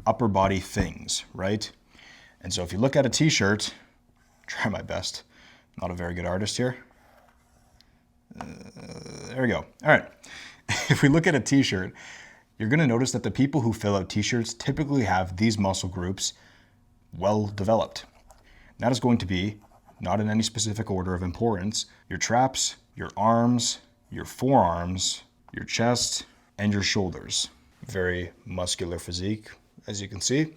upper body things, right? And so if you look at a t-shirt, try my best. I'm not a very good artist here. There we go. All right. If we look at a t-shirt, you're going to notice that the people who fill out t-shirts typically have these muscle groups well developed. That is going to be, not in any specific order of importance, your traps, your arms, your forearms, your chest, and your shoulders. Very muscular physique, as you can see.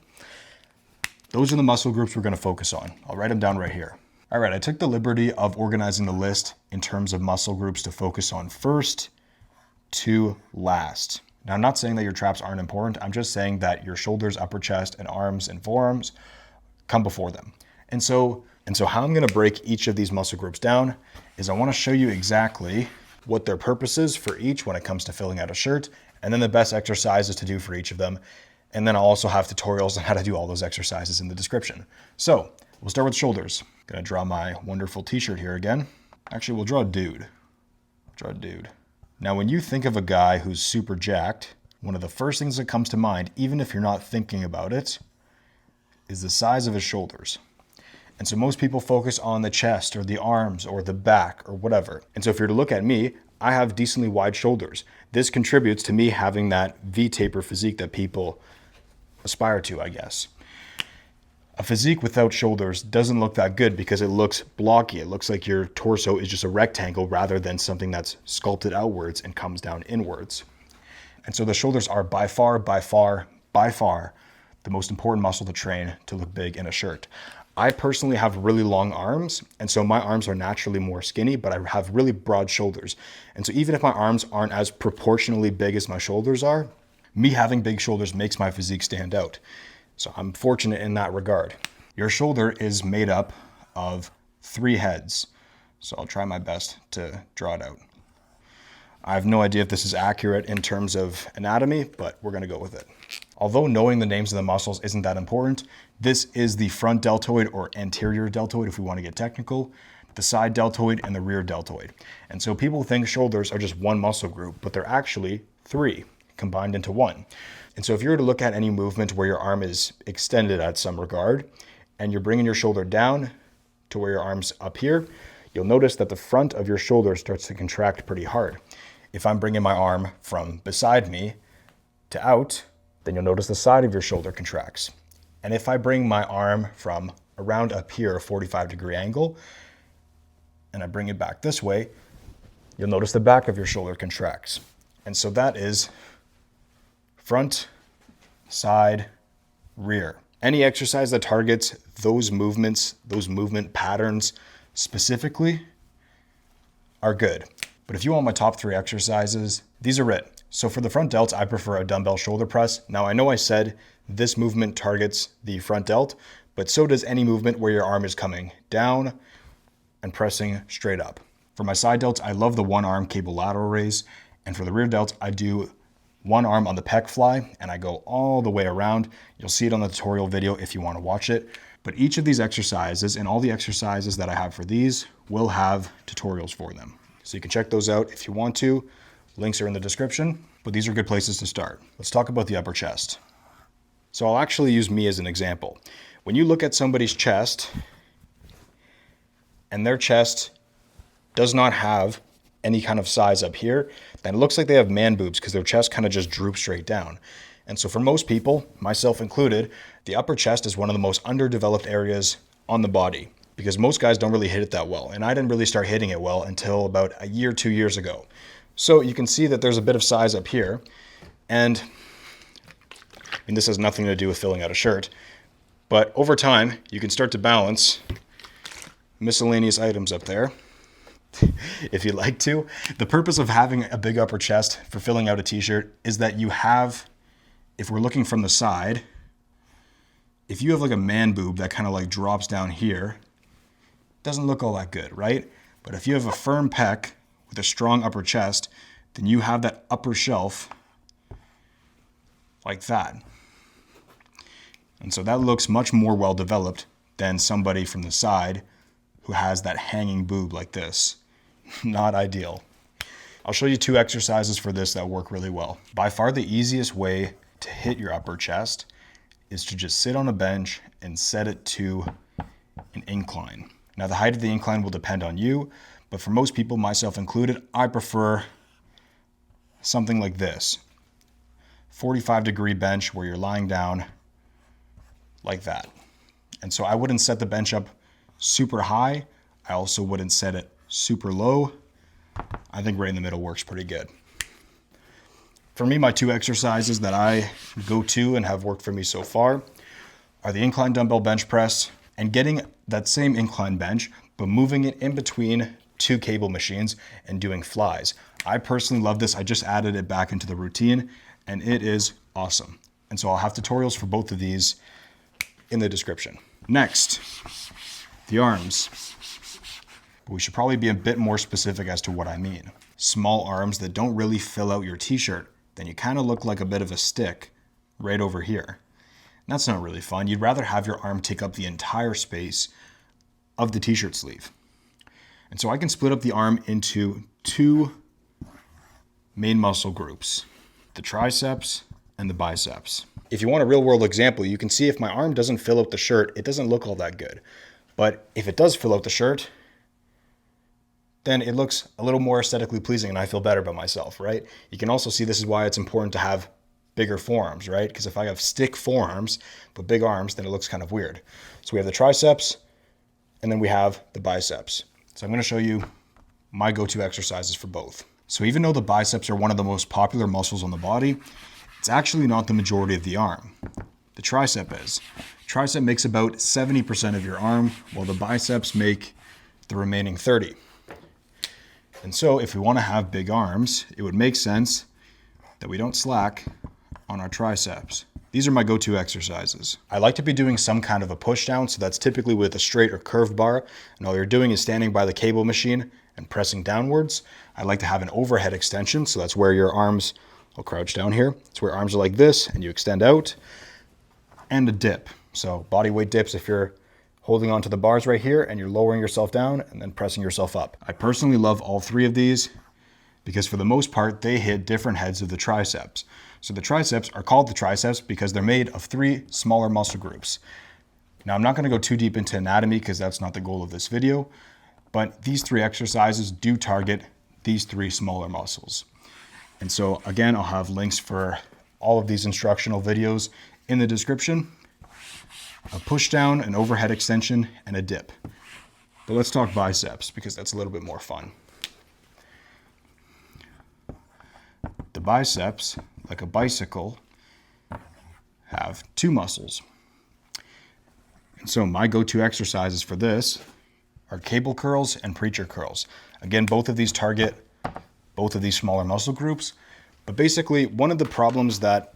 Those are the muscle groups we're going to focus on. I'll write them down right here. All right, I took the liberty of organizing the list in terms of muscle groups to focus on first to last. Now, I'm not saying that your traps aren't important. I'm just saying that your shoulders, upper chest, and arms and forearms come before them. And so how I'm going to break each of these muscle groups down is I want to show you exactly what their purpose is for each when it comes to filling out a shirt, and then the best exercises to do for each of them. And then I'll also have tutorials on how to do all those exercises in the description. So we'll start with shoulders. Gonna draw my wonderful t-shirt here again. Actually, we'll draw a dude. Now, when you think of a guy who's super jacked, one of the first things that comes to mind, even if you're not thinking about it, is the size of his shoulders. And so most people focus on the chest or the arms or the back or whatever. And so if you're to look at me, I have decently wide shoulders. This contributes to me having that V-taper physique that people aspire to, I guess. A physique without shoulders doesn't look that good because it looks blocky. It looks like your torso is just a rectangle rather than something that's sculpted outwards and comes down inwards. And so the shoulders are by far the most important muscle to train to look big in a shirt. I personally have really long arms, and so my arms are naturally more skinny, but I have really broad shoulders. And so even if my arms aren't as proportionally big as my shoulders are, me having big shoulders makes my physique stand out. So I'm fortunate in that regard. Your shoulder is made up of 3 heads. So I'll try my best to draw it out. I have no idea if this is accurate in terms of anatomy, but we're gonna go with it. Although knowing the names of the muscles isn't that important, this is the front deltoid or anterior deltoid if we want to get technical, the side deltoid and the rear deltoid. And so people think shoulders are just one muscle group, but they're actually 3 combined into one. And so if you were to look at any movement where your arm is extended at some regard, and you're bringing your shoulder down to where your arm's up here, you'll notice that the front of your shoulder starts to contract pretty hard. If I'm bringing my arm from beside me to out, then you'll notice the side of your shoulder contracts. And if I bring my arm from around up here, a 45-degree angle, and I bring it back this way, you'll notice the back of your shoulder contracts. And so that is front, side, rear. Any exercise that targets those movements, those movement patterns specifically are good. But if you want my top 3 exercises, these are it. So for the front delts, I prefer a dumbbell shoulder press. Now I know I said this movement targets the front delt, but so does any movement where your arm is coming down and pressing straight up. For my side delts, I love the one arm cable lateral raise. And for the rear delts, I do one arm on the pec fly and I go all the way around. You'll see it on the tutorial video if you want to watch it. But each of these exercises and all the exercises that I have for these will have tutorials for them. So you can check those out if you want to. Links are in the description, but these are good places to start. Let's talk about the upper chest. So I'll actually use me as an example. When you look at somebody's chest and their chest does not have any kind of size up here, then it looks like they have man boobs because their chest kind of just droops straight down. And so for most people, myself included, the upper chest is one of the most underdeveloped areas on the body because most guys don't really hit it that well. And I didn't really start hitting it well until about a year, 2 years ago. So you can see that there's a bit of size up here. And I mean, this has nothing to do with filling out a shirt, but over time, you can start to balance miscellaneous items up there if you'd like to. The purpose of having a big upper chest for filling out a t-shirt is that you have, if we're looking from the side, if you have like a man boob that kind of like drops down here, doesn't look all that good, right? But if you have a firm pec with a strong upper chest, then you have that upper shelf like that. And so that looks much more well developed than somebody from the side who has that hanging boob like this. Not ideal. I'll show you 2 exercises for this that work really well. By far the easiest way to hit your upper chest is to just sit on a bench and set it to an incline. Now the height of the incline will depend on you, but for most people, myself included, I prefer something like this. 45-degree bench where you're lying down like that. And so I wouldn't set the bench up super high. I also wouldn't set it super low. I think right in the middle works pretty good. For me, my 2 exercises that I go to and have worked for me so far are the incline dumbbell bench press and getting that same incline bench, but moving it in between 2 cable machines and doing flies. I personally love this. I just added it back into the routine and it is awesome. And so I'll have tutorials for both of these in the description. Next, the arms. But we should probably be a bit more specific as to what I mean. Small arms that don't really fill out your t-shirt, then you kind of look like a bit of a stick right over here. And that's not really fun. You'd rather have your arm take up the entire space of the t-shirt sleeve. And so I can split up the arm into 2 main muscle groups, the triceps and the biceps. If you want a real world example, you can see if my arm doesn't fill out the shirt, it doesn't look all that good. But if it does fill out the shirt, then it looks a little more aesthetically pleasing and I feel better about myself, right? You can also see this is why it's important to have bigger forearms, right? Because if I have stick forearms but big arms, then it looks kind of weird. So we have the triceps and then we have the biceps. So I'm going to show you my go-to exercises for both. So even though the biceps are one of the most popular muscles on the body, it's actually not the majority of the arm. The tricep is. Tricep makes about 70% of your arm, while the biceps make the remaining 30%. And so if we want to have big arms, it would make sense that we don't slack on our triceps. These are my go-to exercises. I like to be doing some kind of a push down, so that's typically with a straight or curved bar, and all you're doing is standing by the cable machine and pressing downwards. I like to have an overhead extension, so that's where your arms, I'll crouch down here, it's where arms are like this and you extend out, and a dip. So body weight dips if you're holding onto the bars right here and you're lowering yourself down and then pressing yourself up. I personally love all three of these because for the most part, they hit different heads of the triceps. So the triceps are called the triceps because they're made of three smaller muscle groups. Now I'm not gonna go too deep into anatomy because that's not the goal of this video, but these three exercises do target these three smaller muscles. And so again, I'll have links for all of these instructional videos in the description. A push down, an overhead extension, and a dip. But let's talk biceps because that's a little bit more fun. The biceps, like a bicycle, have two muscles. And so my go-to exercises for this are cable curls and preacher curls. Again, both of these target both of these smaller muscle groups. But basically, one of the problems that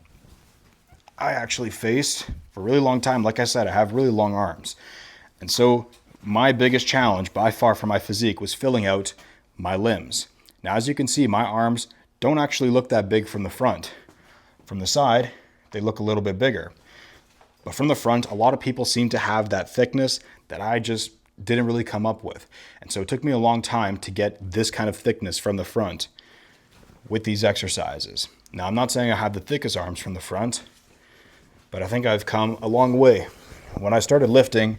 I actually faced for a really long time, like I said, I have really long arms. And so my biggest challenge by far for my physique was filling out my limbs. Now, as you can see, my arms don't actually look that big from the front. From the side, they look a little bit bigger. But from the front, a lot of people seem to have that thickness that I just didn't really come up with. And so it took me a long time to get this kind of thickness from the front with these exercises. Now, I'm not saying I have the thickest arms from the front, but I think I've come a long way. When I started lifting,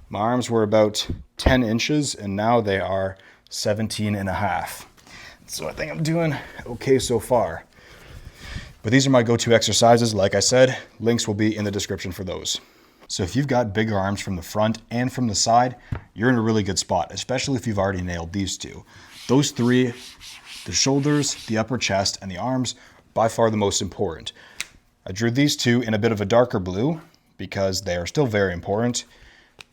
my arms were about 10 inches and now they are 17 and a half. So I think I'm doing okay so far. But these are my go-to exercises. Like I said, links will be in the description for those. So if you've got bigger arms from the front and from the side, you're in a really good spot, especially if you've already nailed these two. Those three, the shoulders, the upper chest, and the arms, by far the most important. I drew these two in a bit of a darker blue because they are still very important,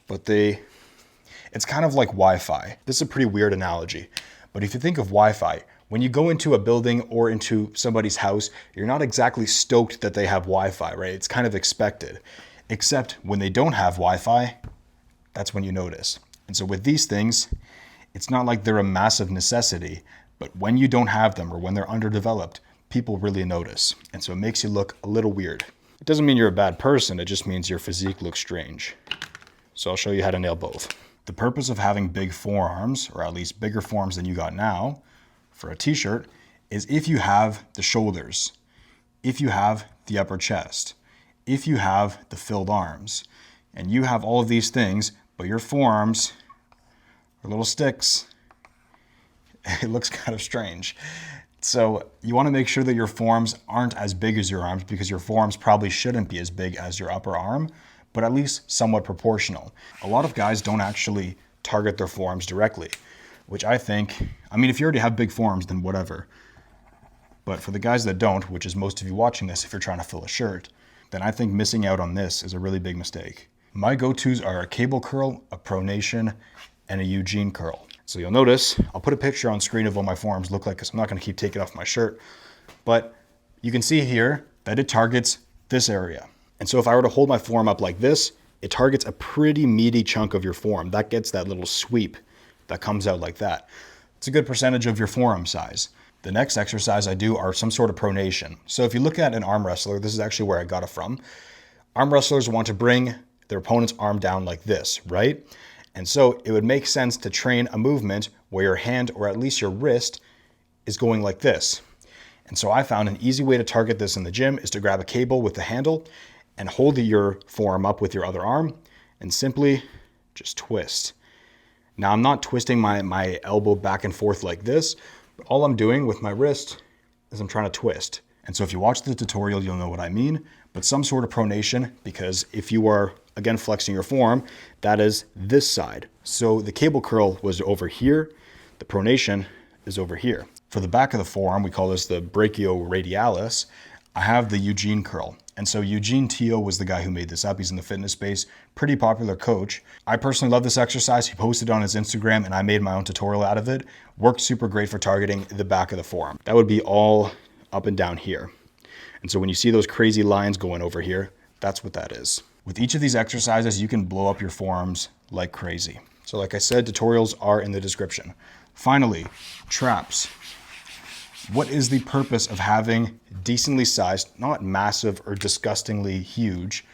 but it's kind of like Wi-Fi. This is a pretty weird analogy, but if you think of Wi-Fi, when you go into a building or into somebody's house, you're not exactly stoked that they have Wi-Fi, right? It's kind of expected, except when they don't have Wi-Fi, that's when you notice. And so with these things, it's not like they're a massive necessity, but when you don't have them or when they're underdeveloped, people really notice. And so it makes you look a little weird. It doesn't mean you're a bad person, it just means your physique looks strange. So I'll show you how to nail both. The purpose of having big forearms, or at least bigger forearms than you got now, for a t-shirt, is if you have the shoulders, if you have the upper chest, if you have the filled arms, and you have all of these things, but your forearms are little sticks, it looks kind of strange. So you want to make sure that your forearms aren't as big as your arms because your forearms probably shouldn't be as big as your upper arm, but at least somewhat proportional. A lot of guys don't actually target their forearms directly, which I think, I mean, if you already have big forearms, then whatever. But for the guys that don't, which is most of you watching this if you're trying to fill a shirt, then I think missing out on this is a really big mistake. My go-tos are a cable curl, a pronation, and a Eugene curl. So you'll notice, I'll put a picture on screen of what my forearms look like because I'm not going to keep taking off my shirt. But you can see here that it targets this area. And so if I were to hold my forearm up like this, it targets a pretty meaty chunk of your forearm. That gets that little sweep that comes out like that. It's a good percentage of your forearm size. The next exercise I do are some sort of pronation. So if you look at an arm wrestler, this is actually where I got it from. Arm wrestlers want to bring their opponent's arm down like this, right? And so it would make sense to train a movement where your hand, or at least your wrist, is going like this. And so I found an easy way to target this in the gym is to grab a cable with the handle and hold your forearm up with your other arm and simply just twist. Now I'm not twisting my elbow back and forth like this, but all I'm doing with my wrist is I'm trying to twist. And so if you watch the tutorial, you'll know what I mean, but some sort of pronation, because if you are, again, flexing your forearm, that is this side. So the cable curl was over here, the pronation is over here. For the back of the forearm, we call this the brachioradialis, I have the Eugene curl. And so Eugene Teo was the guy who made this up. He's in the fitness space, pretty popular coach. I personally love this exercise. He posted it on his Instagram and I made my own tutorial out of it. Worked super great for targeting the back of the forearm. That would be all up and down here. And so when you see those crazy lines going over here, that's what that is. With each of these exercises, you can blow up your forearms like crazy. So like I said, tutorials are in the description. Finally, traps. What is the purpose of having decently sized, not massive or disgustingly huge,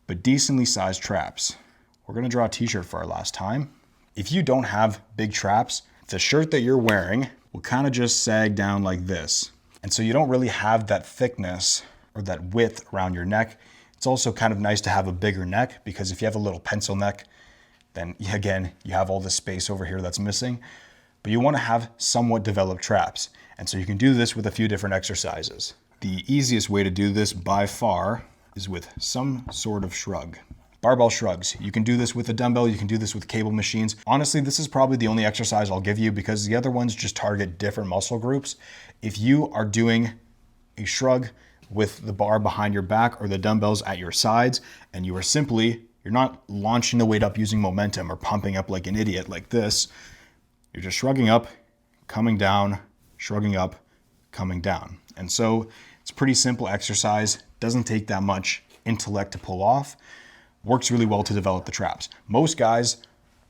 but decently sized traps? We're gonna draw a t-shirt for our last time. If you don't have big traps, the shirt that you're wearing will kind of just sag down like this. And so you don't really have that thickness or that width around your neck. It's also kind of nice to have a bigger neck, because if you have a little pencil neck, then again, you have all this space over here that's missing. But you want to have somewhat developed traps. And so you can do this with a few different exercises. The easiest way to do this by far is with some sort of shrug. Barbell shrugs. You can do this with a dumbbell, you can do this with cable machines. Honestly, this is probably the only exercise I'll give you, because the other ones just target different muscle groups. If you are doing a shrug with the bar behind your back or the dumbbells at your sides, and you're not launching the weight up using momentum or pumping up like an idiot like this, you're just shrugging up, coming down, shrugging up, coming down. And so it's a pretty simple exercise, doesn't take that much intellect to pull off, works really well to develop the traps. Most guys,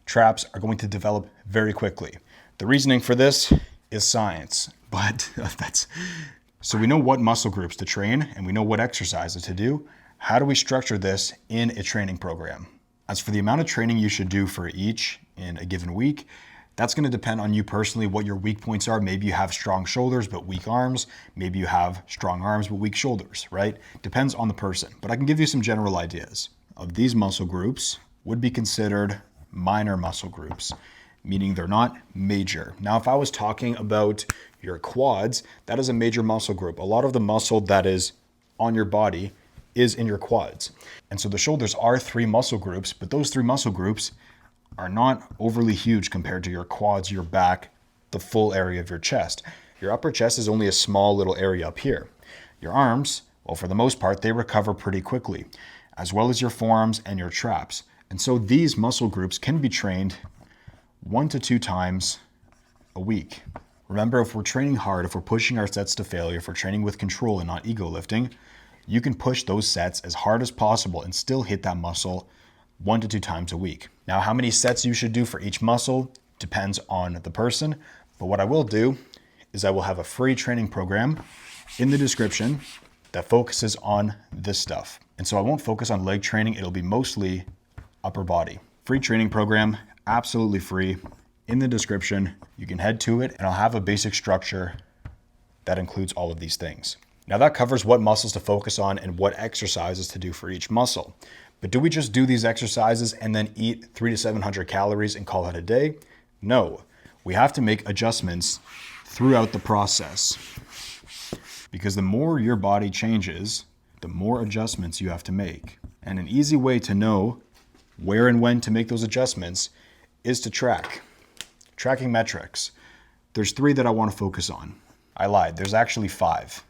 traps are going to develop very quickly. The reasoning for this is science, but so we know what muscle groups to train and we know what exercises to do. How do we structure this in a training program? As for the amount of training you should do for each in a given week, that's going to depend on you personally, what your weak points are. Maybe you have strong shoulders but weak arms. Maybe you have strong arms but weak shoulders, right? Depends on the person. But I can give you some general ideas. Of these muscle groups would be considered minor muscle groups, meaning they're not major. Now, if I was talking about your quads, that is a major muscle group. A lot of the muscle that is on your body is in your quads. And so the shoulders are 3 muscle groups, but those 3 muscle groups are not overly huge compared to your quads, your back, the full area of your chest. Your upper chest is only a small little area up here. Your arms, well, for the most part, they recover pretty quickly, as well as your forearms and your traps. And so these muscle groups can be trained 1 to 2 times a week. Remember, if we're training hard, if we're pushing our sets to failure, if we're training with control and not ego lifting, you can push those sets as hard as possible and still hit that muscle 1 to 2 times a week. Now, how many sets you should do for each muscle depends on the person, but what I will do is I will have a free training program in the description that focuses on this stuff. And so I won't focus on leg training, it'll be mostly upper body. Free training program, absolutely free, in the description. You can head to it and I'll have a basic structure that includes all of these things. Now that covers what muscles to focus on and what exercises to do for each muscle. But do we just do these exercises and then eat 300 to 700 calories and call it a day? No, we have to make adjustments throughout the process. Because the more your body changes, the more adjustments you have to make. And an easy way to know where and when to make those adjustments is to track. Tracking metrics. There's 3 that I want to focus on. I lied, there's actually 5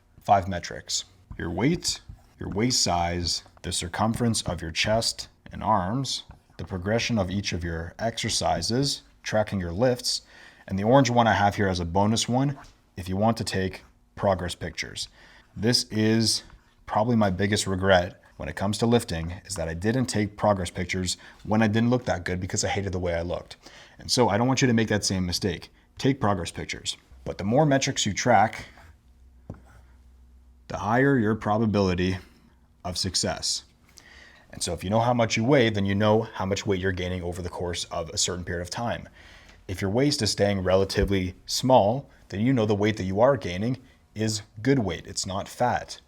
metrics. Your weight, your waist size, the circumference of your chest and arms, the progression of each of your exercises, tracking your lifts, and the orange one I have here as a bonus one if you want to take progress pictures. This is probably my biggest regret when it comes to lifting, is that I didn't take progress pictures when I didn't look that good because I hated the way I looked. And so I don't want you to make that same mistake. Take progress pictures. But the more metrics you track, the higher your probability of success. And so if you know how much you weigh, then you know how much weight you're gaining over the course of a certain period of time. If your waist is staying relatively small, then you know the weight that you are gaining is good weight. It's not fat.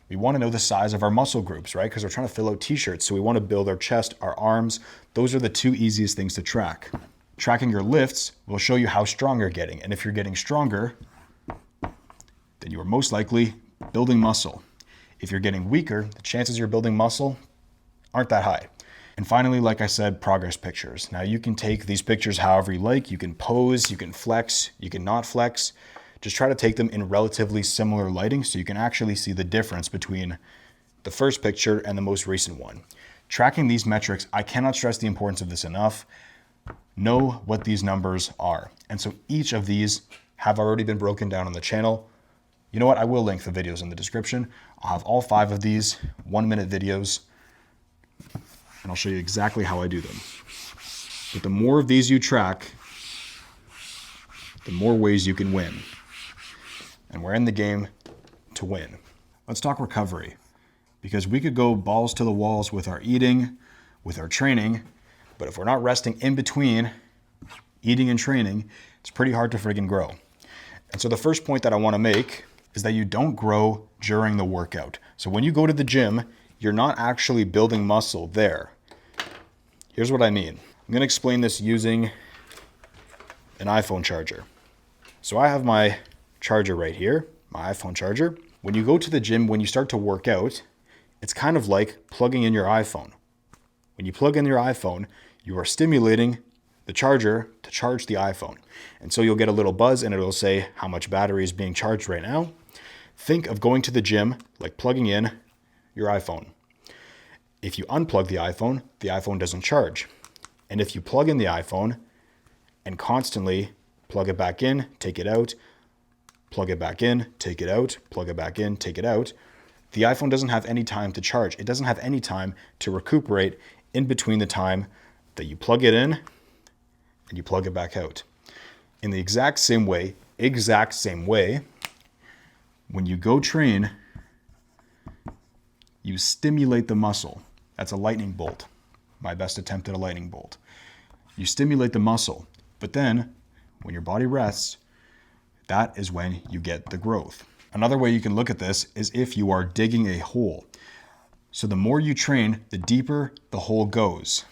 We want to know the size of our muscle groups, right? Because we're trying to fill out t-shirts. So we want to build our chest, our arms. Those are the two easiest things to track. Tracking your lifts will show you how strong you're getting. And if you're getting stronger, then you are most likely building muscle. If you're getting weaker, the chances you're building muscle aren't that high. And finally, like I said, progress pictures. Now you can take these pictures however you like. You can pose, you can flex, you can not flex. Just try to take them in relatively similar lighting so you can actually see the difference between the first picture and the most recent one. Tracking these metrics, I cannot stress the importance of this enough. Know what these numbers are. And so each of these have already been broken down on the channel. You know what? I will link the videos in the description. I'll have all 5 of these 1-minute videos, and I'll show you exactly how I do them. But the more of these you track, the more ways you can win. And we're in the game to win. Let's talk recovery, because we could go balls to the walls with our eating, with our training, but if we're not resting in between eating and training, it's pretty hard to friggin' grow. And so the first point that I want to make is that you don't grow during the workout. So when you go to the gym, you're not actually building muscle there. Here's what I mean. I'm going to explain this using an iPhone charger. So I have my charger right here, my iPhone charger. When you go to the gym, when you start to work out, it's kind of like plugging in your iPhone. When you plug in your iPhone, you are stimulating the charger to charge the iPhone. And so you'll get a little buzz and it'll say how much battery is being charged right now. Think of going to the gym like plugging in your iPhone. If you unplug the iPhone doesn't charge. And if you plug in the iPhone and constantly plug it back in, take it out, plug it back in, take it out, plug it back in, take it out, the iPhone doesn't have any time to charge. It doesn't have any time to recuperate in between the time that you plug it in and you plug it back out. In the exact same way, when you go train, you stimulate the muscle. That's a lightning bolt. My best attempt at a lightning bolt. You stimulate the muscle, but then when your body rests, that is when you get the growth. Another way you can look at this is if you are digging a hole. So the more you train, the deeper the hole goes.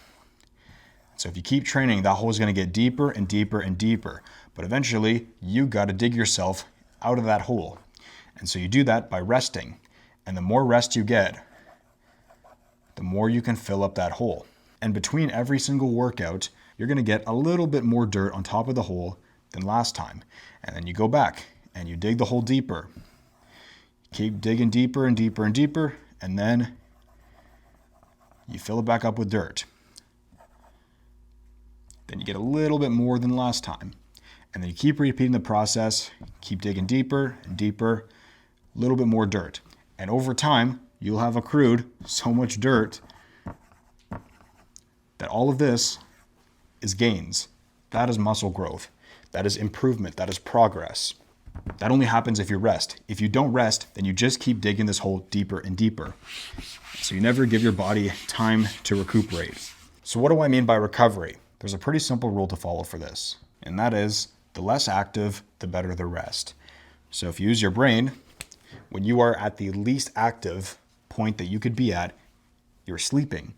So if you keep training, that hole is going to get deeper and deeper and deeper. But eventually, you got to dig yourself out of that hole. And so you do that by resting. And the more rest you get, the more you can fill up that hole. And between every single workout, you're going to get a little bit more dirt on top of the hole than last time. And then you go back and you dig the hole deeper. Keep digging deeper and deeper and deeper, and then you fill it back up with dirt. Then you get a little bit more than last time. And then you keep repeating the process, keep digging deeper and deeper, a little bit more dirt. And over time, you'll have accrued so much dirt that all of this is gains. That is muscle growth. That is improvement. That is progress. That only happens if you rest. If you don't rest, then you just keep digging this hole deeper and deeper. So you never give your body time to recuperate. So what do I mean by recovery? There's a pretty simple rule to follow for this, and that is the less active, the better the rest. So if you use your brain, when you are at the least active point that you could be at, you're sleeping.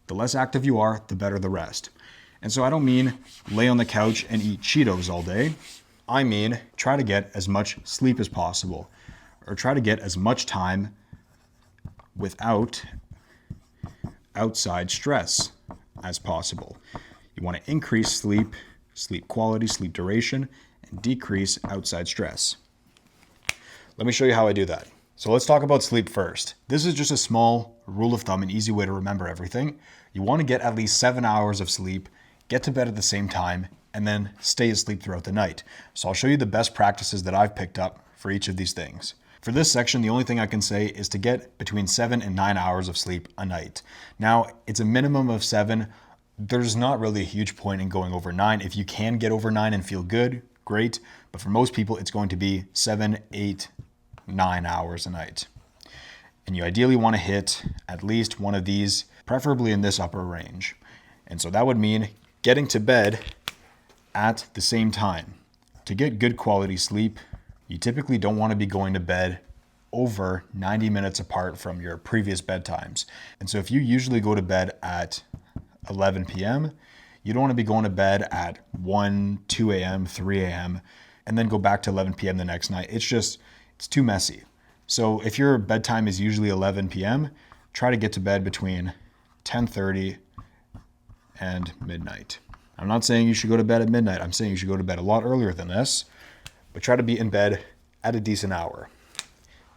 The less active you are, the better the rest. And so I don't mean lay on the couch and eat Cheetos all day. I mean try to get as much sleep as possible, or try to get as much time without outside stress as possible. You want to increase sleep, sleep quality, sleep duration, and decrease outside stress. Let me show you how I do that. So let's talk about sleep first. This is just a small rule of thumb, an easy way to remember everything. You want to get at least 7 hours of sleep, get to bed at the same time, and then stay asleep throughout the night. So I'll show you the best practices that I've picked up for each of these things. For this section, the only thing I can say is to get between 7 and 9 hours of sleep a night. Now, it's a minimum of 7. There's not really a huge point in going over 9. If you can get over 9 and feel good, great. But for most people, it's going to be 7, 8, 9 hours a night. And you ideally want to hit at least one of these, preferably in this upper range. And so that would mean getting to bed at the same time. To get good quality sleep, you typically don't want to be going to bed over 90 minutes apart from your previous bedtimes. And so if you usually go to bed at 11 p.m., you don't want to be going to bed at 1, 2 a.m., 3 a.m., and then go back to 11 p.m. the next night. It's too messy. So if your bedtime is usually 11 p.m., try to get to bed between 10:30 and midnight. I'm not saying you should go to bed at midnight. I'm saying you should go to bed a lot earlier than this, but try to be in bed at a decent hour.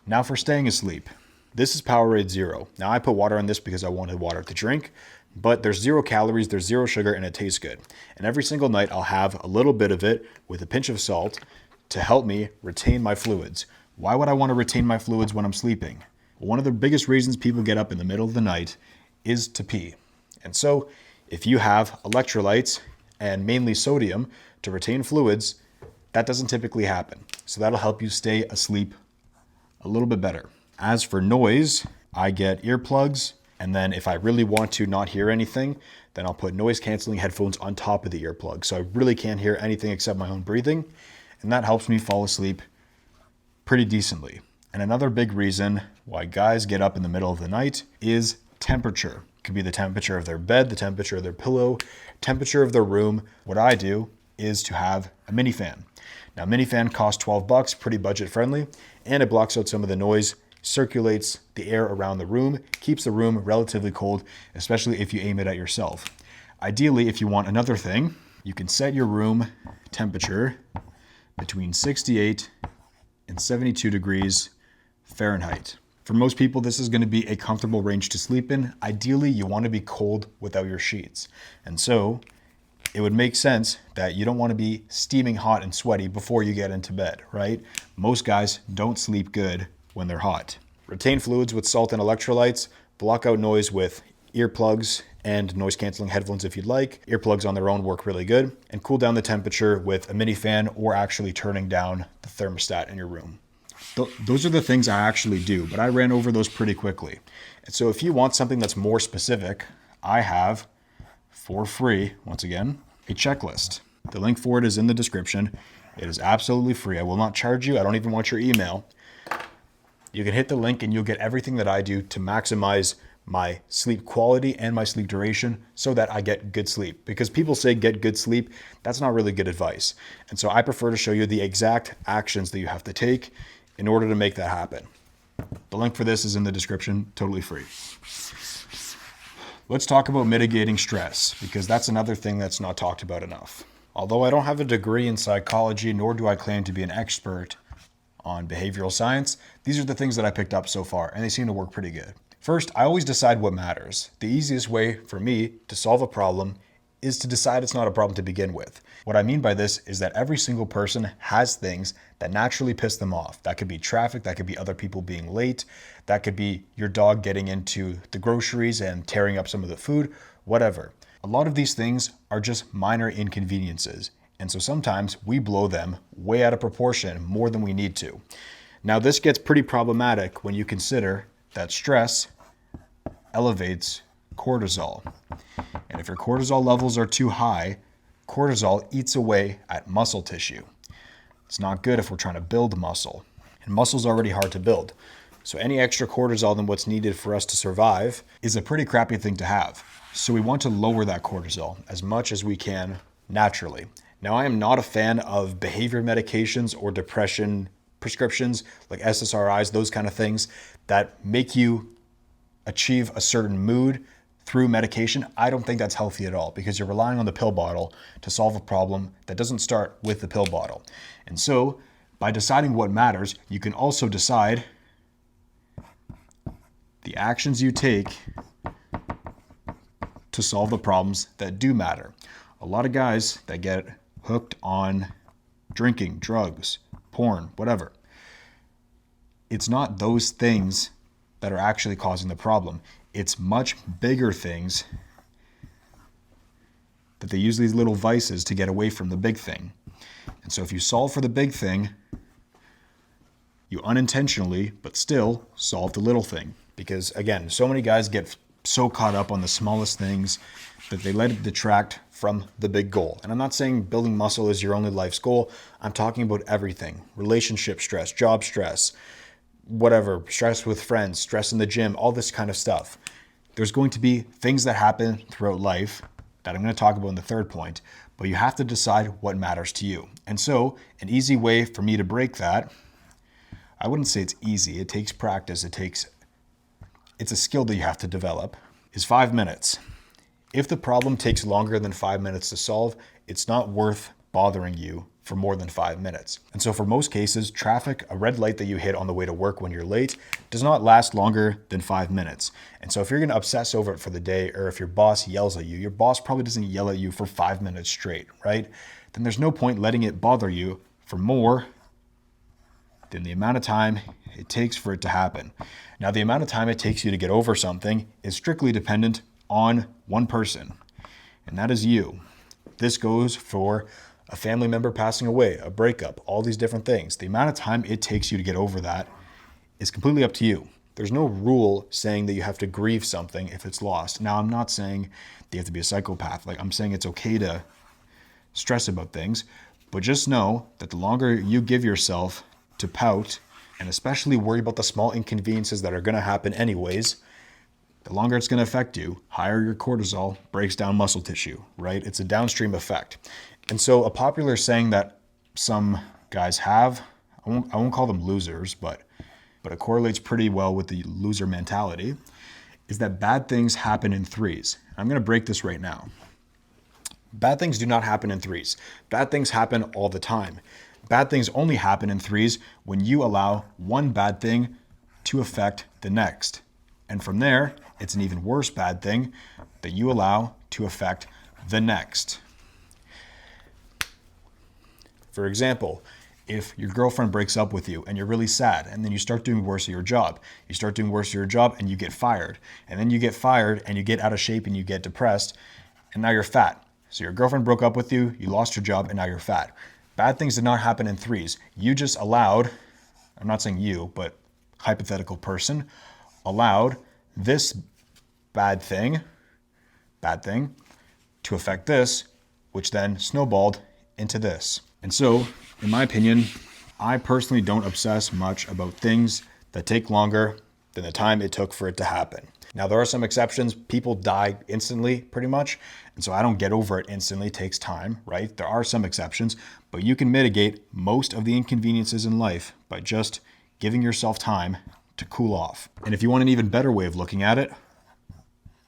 Now for staying asleep. This is Powerade Zero. Now I put water on this because I wanted water to drink, but there's 0 calories, there's 0 sugar, and it tastes good. And every single night I'll have a little bit of it with a pinch of salt to help me retain my fluids. Why would I want to retain my fluids when I'm sleeping? Well, one of the biggest reasons people get up in the middle of the night is to pee. And so if you have electrolytes and mainly sodium to retain fluids, that doesn't typically happen. So that'll help you stay asleep a little bit better. As for noise, I get earplugs, and then if I really want to not hear anything, then I'll put noise canceling headphones on top of the earplug. So I really can't hear anything except my own breathing, and that helps me fall asleep pretty decently. And another big reason why guys get up in the middle of the night is temperature. It could be the temperature of their bed, the temperature of their pillow, temperature of their room. What I do is to have a mini fan. Now, mini fan costs $12, pretty budget friendly, and it blocks out some of the noise, circulates the air around the room, keeps the room relatively cold, especially if you aim it at yourself. Ideally, if you want another thing, you can set your room temperature between 68 and 72 degrees Fahrenheit. For most people, this is going to be a comfortable range to sleep in. Ideally, you want to be cold without your sheets. And so it would make sense that you don't want to be steaming hot and sweaty before you get into bed, right? Most guys don't sleep good when they're hot. Retain fluids with salt and electrolytes, block out noise with earplugs and noise canceling headphones if you'd like. Earplugs on their own work really good, and cool down the temperature with a mini fan or actually turning down the thermostat in your room. Those are the things I actually do, but I ran over those pretty quickly. And so if you want something that's more specific, I have, for free, once again, a checklist. The link for it is in the description. It is absolutely free. I will not charge you. I don't even want your email. You can hit the link and you'll get everything that I do to maximize my sleep quality and my sleep duration so that I get good sleep. Because people say get good sleep, that's not really good advice. And so I prefer to show you the exact actions that you have to take in order to make that happen. The link for this is in the description, totally free. Let's talk about mitigating stress, because that's another thing that's not talked about enough. Although I don't have a degree in psychology, nor do I claim to be an expert on behavioral science, these are the things that I picked up so far, and they seem to work pretty good. First, I always decide what matters. The easiest way for me to solve a problem is to decide it's not a problem to begin with. What I mean by this is that every single person has things that naturally piss them off. That could be traffic, that could be other people being late, that could be your dog getting into the groceries and tearing up some of the food, whatever. A lot of these things are just minor inconveniences. And so sometimes we blow them way out of proportion more than we need to. Now this gets pretty problematic when you consider that stress elevates cortisol. And if your cortisol levels are too high, cortisol eats away at muscle tissue. It's not good if we're trying to build muscle. And muscle's already hard to build. So any extra cortisol than what's needed for us to survive is a pretty crappy thing to have. So we want to lower that cortisol as much as we can naturally. Now, I am not a fan of behavior medications or depression prescriptions like SSRIs, those kind of things that make you achieve a certain mood through medication. I don't think that's healthy at all, because you're relying on the pill bottle to solve a problem that doesn't start with the pill bottle. And so by deciding what matters, you can also decide the actions you take to solve the problems that do matter. A lot of guys that get hooked on drinking, drugs, porn, whatever, it's not those things that are actually causing the problem. It's much bigger things that they use these little vices to get away from the big thing. And so if you solve for the big thing, you unintentionally, but still, solve the little thing. Because again, so many guys get so caught up on the smallest things that they let it detract from the big goal. And I'm not saying building muscle is your only life's goal. I'm talking about everything. Relationship stress, job stress, whatever, stress with friends, stress in the gym, all this kind of stuff. There's going to be things that happen throughout life that I'm going to talk about in the third point, but you have to decide what matters to you. And so an easy way for me to break that, I wouldn't say it's easy. It takes practice. It's a skill that you have to develop, is 5 minutes. If the problem takes longer than 5 minutes to solve, it's not worth bothering you for more than 5 minutes. And so for most cases, traffic, a red light that you hit on the way to work when you're late, does not last longer than 5 minutes. And so if you're gonna obsess over it for the day, or if your boss yells at you, your boss probably doesn't yell at you for 5 minutes straight, right? Then there's no point letting it bother you for more than the amount of time it takes for it to happen. Now, the amount of time it takes you to get over something is strictly dependent on one person, and that is you. This goes for a family member passing away, a breakup, all these different things. The amount of time it takes you to get over that is completely up to you. There's no rule saying that you have to grieve something if it's lost. Now, I'm not saying that you have to be a psychopath. Like, I'm saying it's okay to stress about things, but just know that the longer you give yourself to pout, and especially worry about the small inconveniences that are going to happen anyways, the longer it's going to affect you. Higher your cortisol breaks down muscle tissue, right? It's a downstream effect. And so a popular saying that some guys have, I won't call them losers, but it correlates pretty well with the loser mentality, is that bad things happen in threes. I'm going to break this right now. Bad things do not happen in threes. Bad things happen all the time. Bad things only happen in threes when you allow one bad thing to affect the next. And from there, it's an even worse bad thing that you allow to affect the next. For example, if your girlfriend breaks up with you and you're really sad, and then you start doing worse at your job, and you get fired, and then you get fired and you get out of shape and you get depressed, and now you're fat. So your girlfriend broke up with you, you lost your job, and now you're fat. Bad things did not happen in threes. You just allowed, I'm not saying you, but hypothetical person, allowed this bad thing to affect this, which then snowballed into this. And so, in my opinion, I personally don't obsess much about things that take longer than the time it took for it to happen. Now, there are some exceptions. People die instantly, pretty much. And so I don't get over it instantly. It takes time, right? There are some exceptions, but you can mitigate most of the inconveniences in life by just giving yourself time to cool off. And if you want an even better way of looking at it,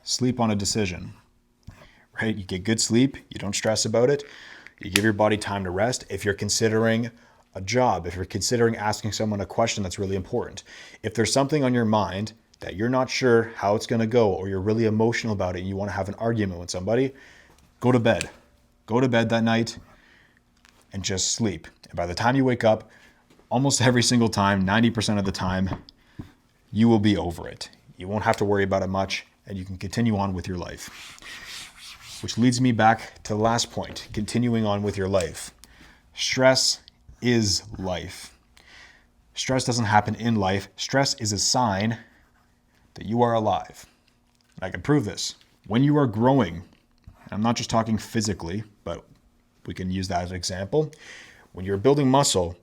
sleep on a decision, right? You get good sleep. You don't stress about it. You give your body time to rest. If you're considering a job, if you're considering asking someone a question that's really important, if there's something on your mind that you're not sure how it's going to go, or you're really emotional about it and you want to have an argument with somebody, go to bed. Go to bed that night and just sleep. And by the time you wake up, almost every single time, 90% of the time, you will be over it. You won't have to worry about it much, and you can continue on with your life. Which leads me back to the last point, continuing on with your life. Stress is life. Stress doesn't happen in life. Stress is a sign that you are alive. I can prove this. When you are growing, I'm not just talking physically, but we can use that as an example. When you're building muscle,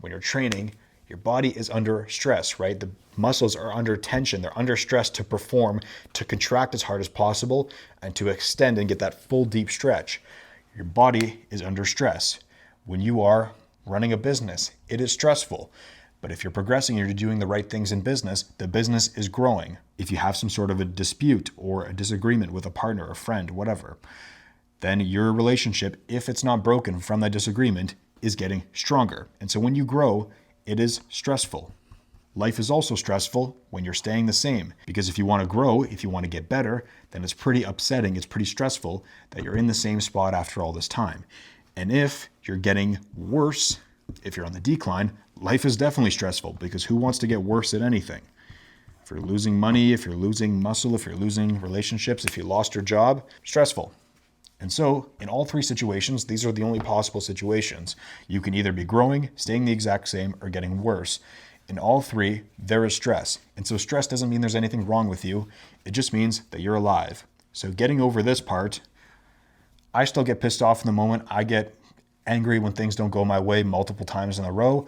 when you're training, your body is under stress, right? The muscles are under tension. They're under stress to perform, to contract as hard as possible, and to extend and get that full deep stretch. Your body is under stress. When you are running a business, it is stressful. But if you're progressing and you're doing the right things in business, the business is growing. If you have some sort of a dispute or a disagreement with a partner, a friend, whatever, then your relationship, if it's not broken from that disagreement, is getting stronger. And so when you grow, it is stressful. Life is also stressful when you're staying the same, because if you want to grow, if you want to get better, then it's pretty upsetting, it's pretty stressful that you're in the same spot after all this time. And if you're getting worse, if you're on the decline, life is definitely stressful, because who wants to get worse at anything? If you're losing money, if you're losing muscle, if you're losing relationships, if you lost your job, stressful. And so in all three situations, these are the only possible situations. You can either be growing, staying the exact same, or getting worse. In all three, there is stress. And so stress doesn't mean there's anything wrong with you. It just means that you're alive. So getting over this part, I still get pissed off in the moment. I get angry when things don't go my way multiple times in a row.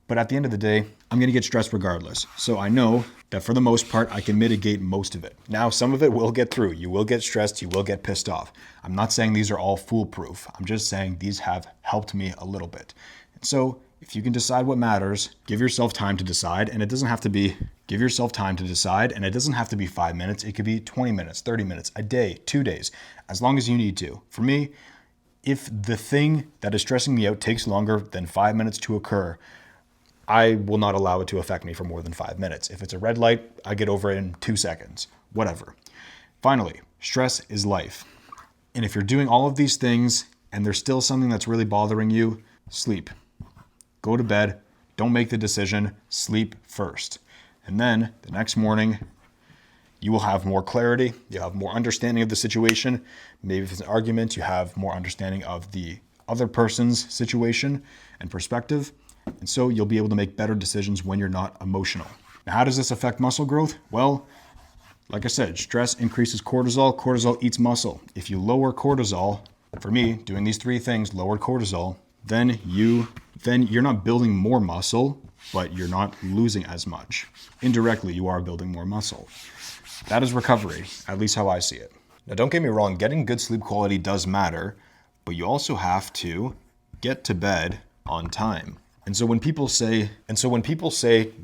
But at the end of the day, I'm going to get stressed regardless. So I know that for the most part, I can mitigate most of it. Now, some of it will get through. You will get stressed. You will get pissed off. I'm not saying these are all foolproof. I'm just saying these have helped me a little bit. And so if you can decide what matters, give yourself time to decide. And it doesn't have to be, give yourself time to decide. And it doesn't have to be 5 minutes. It could be 20 minutes, 30 minutes, a day, 2 days, as long as you need to. For me, if the thing that is stressing me out takes longer than 5 minutes to occur, I will not allow it to affect me for more than 5 minutes. If it's a red light, I get over it in 2 seconds, whatever. Finally, stress is life. And if you're doing all of these things and there's still something that's really bothering you, sleep. Go to bed. Don't make the decision. Sleep first. And then the next morning, you will have more clarity. You'll have more understanding of the situation. Maybe if it's an argument, you have more understanding of the other person's situation and perspective. And so you'll be able to make better decisions when you're not emotional. Now, how does this affect muscle growth? Well, like I said, stress increases cortisol. Cortisol eats muscle. If you lower cortisol, for me, doing these 3 things, lowered cortisol, then you're not building more muscle, but you're not losing as much. Indirectly, you are building more muscle. That is recovery, at least how I see it. Now, don't get me wrong, getting good sleep quality does matter, but you also have to get to bed on time. And so when people say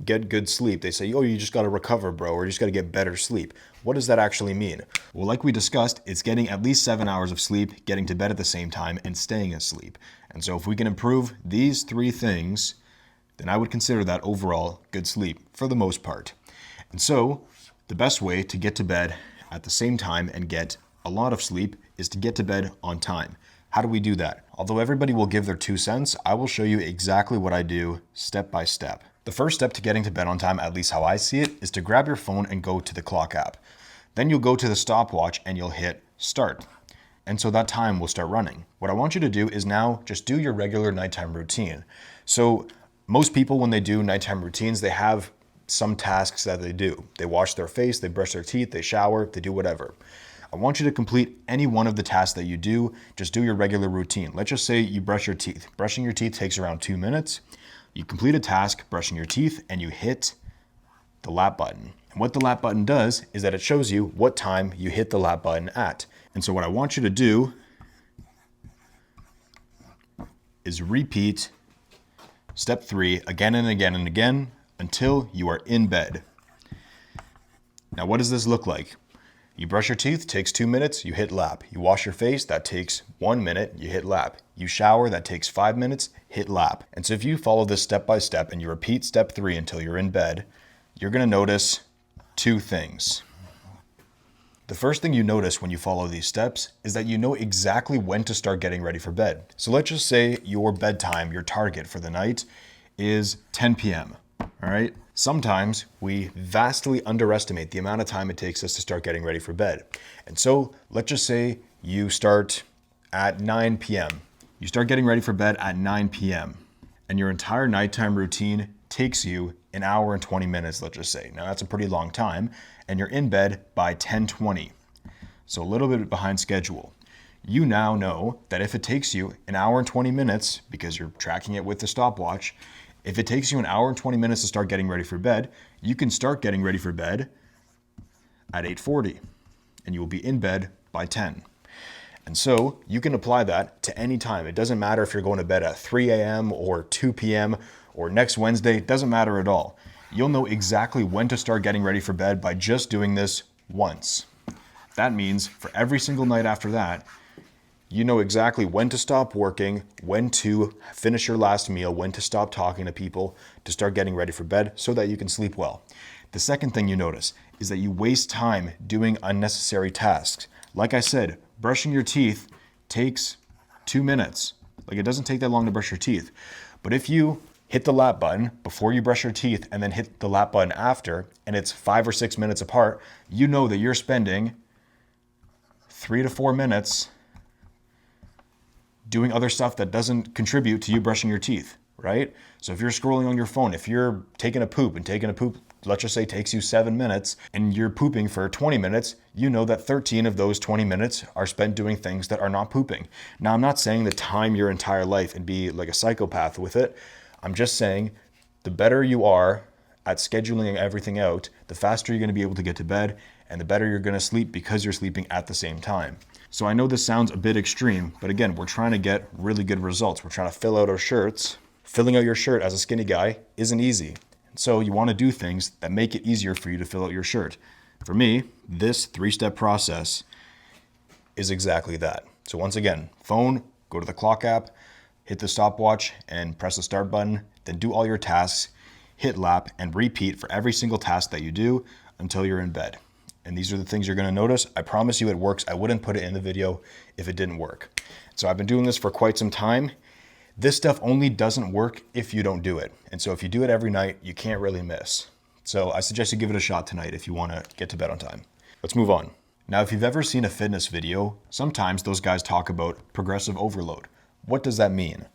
get good sleep, they say, oh, you just got to recover, bro, or you just got to get better sleep. What does that actually mean? Well, like we discussed, it's getting at least 7 hours of sleep, getting to bed at the same time, and staying asleep. And so if we can improve these 3 things, then I would consider that overall good sleep for the most part. And so the best way to get to bed at the same time and get a lot of sleep is to get to bed on time. How do we do that? Although everybody will give their 2 cents, I will show you exactly what I do step by step. The first step to getting to bed on time, at least how I see it, is to grab your phone and go to the clock app. Then you'll go to the stopwatch and you'll hit start. And so that time will start running. What I want you to do is now just do your regular nighttime routine. So most people, when they do nighttime routines, they have some tasks that they do. They wash their face, they brush their teeth, they shower, they do whatever. I want you to complete any one of the tasks that you do. Just do your regular routine. Let's just say you brush your teeth. Brushing your teeth takes around 2 minutes. You complete a task, brushing your teeth, and you hit the lap button. And what the lap button does is that it shows you what time you hit the lap button at. And so what I want you to do is repeat step 3 again and again and again until you are in bed. Now, what does this look like? You brush your teeth, takes 2 minutes, you hit lap. You wash your face, that takes 1 minute, you hit lap. You shower, that takes 5 minutes, hit lap. And so if you follow this step by step and you repeat step 3 until you're in bed, you're gonna notice 2 things. The first thing you notice when you follow these steps is that you know exactly when to start getting ready for bed. So let's just say your bedtime, your target for the night is 10 p.m., all right? Sometimes we vastly underestimate the amount of time it takes us to start getting ready for bed. And so let's just say you start at 9 p.m. You start getting ready for bed at 9 p.m. and your entire nighttime routine takes you an hour and 20 minutes, let's just say. Now that's a pretty long time, and you're in bed by 10:20. So a little bit behind schedule. You now know that if it takes you an hour and 20 minutes, because you're tracking it with the stopwatch, if it takes you an hour and 20 minutes to start getting ready for bed, you can start getting ready for bed at 8:40, and you will be in bed by 10. And so you can apply that to any time. It doesn't matter if you're going to bed at 3 a.m. or 2 p.m. or next Wednesday, it doesn't matter at all. You'll know exactly when to start getting ready for bed by just doing this once. That means for every single night after that, you know exactly when to stop working, when to finish your last meal, when to stop talking to people, to start getting ready for bed so that you can sleep well. The second thing you notice is that you waste time doing unnecessary tasks. Like I said, brushing your teeth takes 2 minutes. Like, it doesn't take that long to brush your teeth. But if you hit the lap button before you brush your teeth and then hit the lap button after, and it's 5 or 6 minutes apart, you know that you're spending 3 to 4 minutes doing other stuff that doesn't contribute to you brushing your teeth, right? So if you're scrolling on your phone, if you're taking a poop, let's just say takes you 7 minutes, and you're pooping for 20 minutes, you know that 13 of those 20 minutes are spent doing things that are not pooping. Now, I'm not saying to time your entire life and be like a psychopath with it. I'm just saying the better you are at scheduling everything out, the faster you're going to be able to get to bed, and the better you're going to sleep because you're sleeping at the same time. So I know this sounds a bit extreme, but again, we're trying to get really good results. We're trying to fill out our shirts. Filling out your shirt as a skinny guy isn't easy. So you want to do things that make it easier for you to fill out your shirt. For me, this 3-step process is exactly that. So once again, phone, go to the clock app, hit the stopwatch and press the start button, then do all your tasks, hit lap and repeat for every single task that you do until you're in bed. And these are the things you're going to notice. I promise you it works. I wouldn't put it in the video if it didn't work. So I've been doing this for quite some time. This stuff only doesn't work if you don't do it. And so if you do it every night, you can't really miss. So I suggest you give it a shot tonight if you want to get to bed on time. Let's move on. Now, if you've ever seen a fitness video, sometimes those guys talk about progressive overload. What does that mean?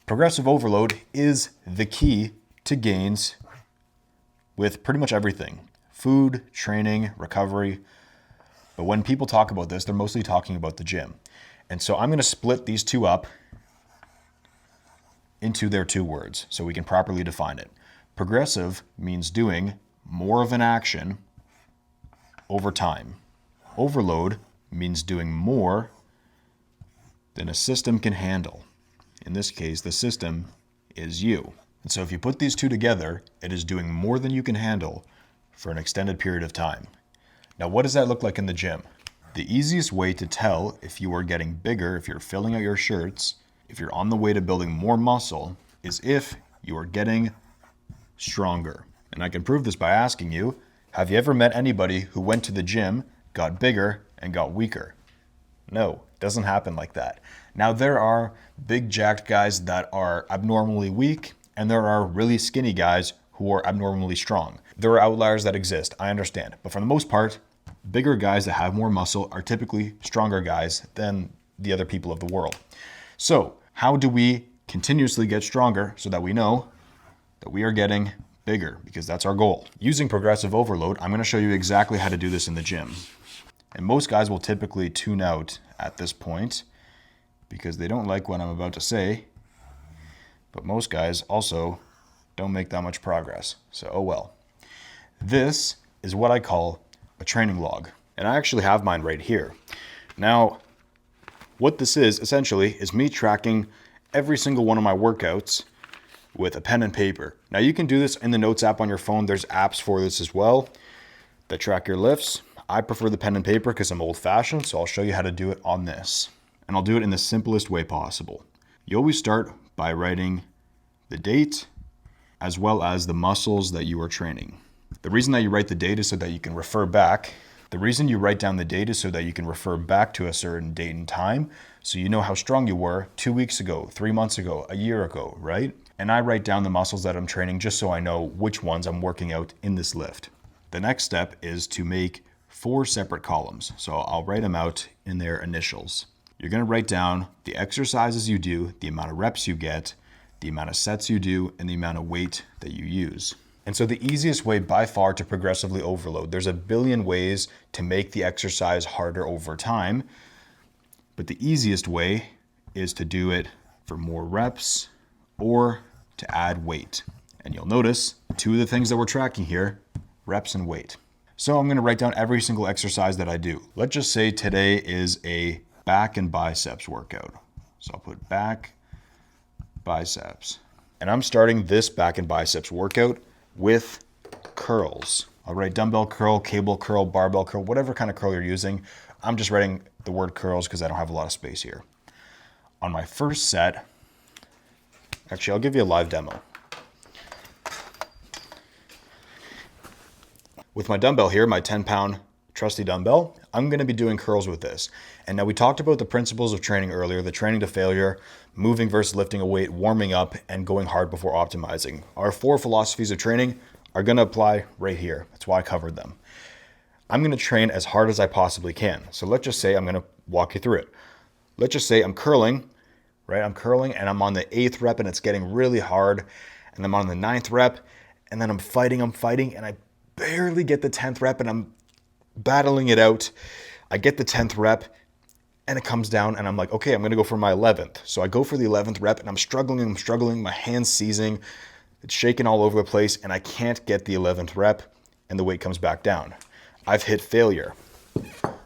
Progressive overload is the key to gains with pretty much everything. Food, training, recovery. But when people talk about this, they're mostly talking about the gym. And so I'm going to split these two up into their two words so we can properly define it. Progressive means doing more of an action over time. Overload means doing more than a system can handle. In this case, the system is you. And so if you put these two together, it is doing more than you can handle for an extended period of time. Now, what does that look like in the gym? The easiest way to tell if you are getting bigger, if you're filling out your shirts, if you're on the way to building more muscle, is if you are getting stronger. And I can prove this by asking you, have you ever met anybody who went to the gym, got bigger, and got weaker? No, it doesn't happen like that. Now, there are big jacked guys that are abnormally weak, and there are really skinny guys who are abnormally strong. There are outliers that exist, I understand. But for the most part, bigger guys that have more muscle are typically stronger guys than the other people of the world. So, how do we continuously get stronger so that we know that we are getting bigger? Because that's our goal. Using progressive overload, I'm going to show you exactly how to do this in the gym. And most guys will typically tune out at this point because they don't like what I'm about to say. But most guys also don't make that much progress. So, oh well. This is what I call a training log. And I actually have mine right here. Now, what this is essentially is me tracking every single one of my workouts with a pen and paper. Now, you can do this in the Notes app on your phone. There's apps for this as well that track your lifts. I prefer the pen and paper because I'm old-fashioned, so I'll show you how to do it on this. And I'll do it in the simplest way possible. You always start by writing the date as well as the muscles that you are training. The reason that you write the date is so that you can refer back. The reason you write down the date is so that you can refer back to a certain date and time, so you know how strong you were 2 weeks ago, 3 months ago, a year ago, right? And I write down the muscles that I'm training just so I know which ones I'm working out in this lift. The next step is to make 4 separate columns. So I'll write them out in their initials. You're going to write down the exercises you do, the amount of reps you get, the amount of sets you do, and the amount of weight that you use. And so the easiest way by far to progressively overload, there's a billion ways to make the exercise harder over time, but the easiest way is to do it for more reps or to add weight. And you'll notice 2 of the things that we're tracking here, reps and weight. So I'm going to write down every single exercise that I do. Let's just say today is a back and biceps workout. So I'll put back, biceps. And I'm starting this back and biceps workout with curls. I'll write dumbbell curl, cable curl, barbell curl, whatever kind of curl you're using. I'm just writing the word curls because I don't have a lot of space here. On my first set, actually, I'll give you a live demo. With my dumbbell here, my 10-pound trusty dumbbell, I'm going to be doing curls with this. And now we talked about the principles of training earlier, the training to failure, moving versus lifting a weight, warming up, and going hard before optimizing. Our 4 philosophies of training are going to apply right here. That's why I covered them. I'm going to train as hard as I possibly can. So let's just say I'm going to walk you through it. Let's just say I'm curling, right? I'm curling and I'm on the 8th rep and it's getting really hard. And I'm on the 9th rep and then I'm fighting and I barely get the 10th rep and I'm battling it out. I get the 10th rep and it comes down and I'm like, okay, I'm going to go for my 11th. So I go for the 11th rep and I'm struggling, my hands seizing. It's shaking all over the place and I can't get the 11th rep and the weight comes back down. I've hit failure.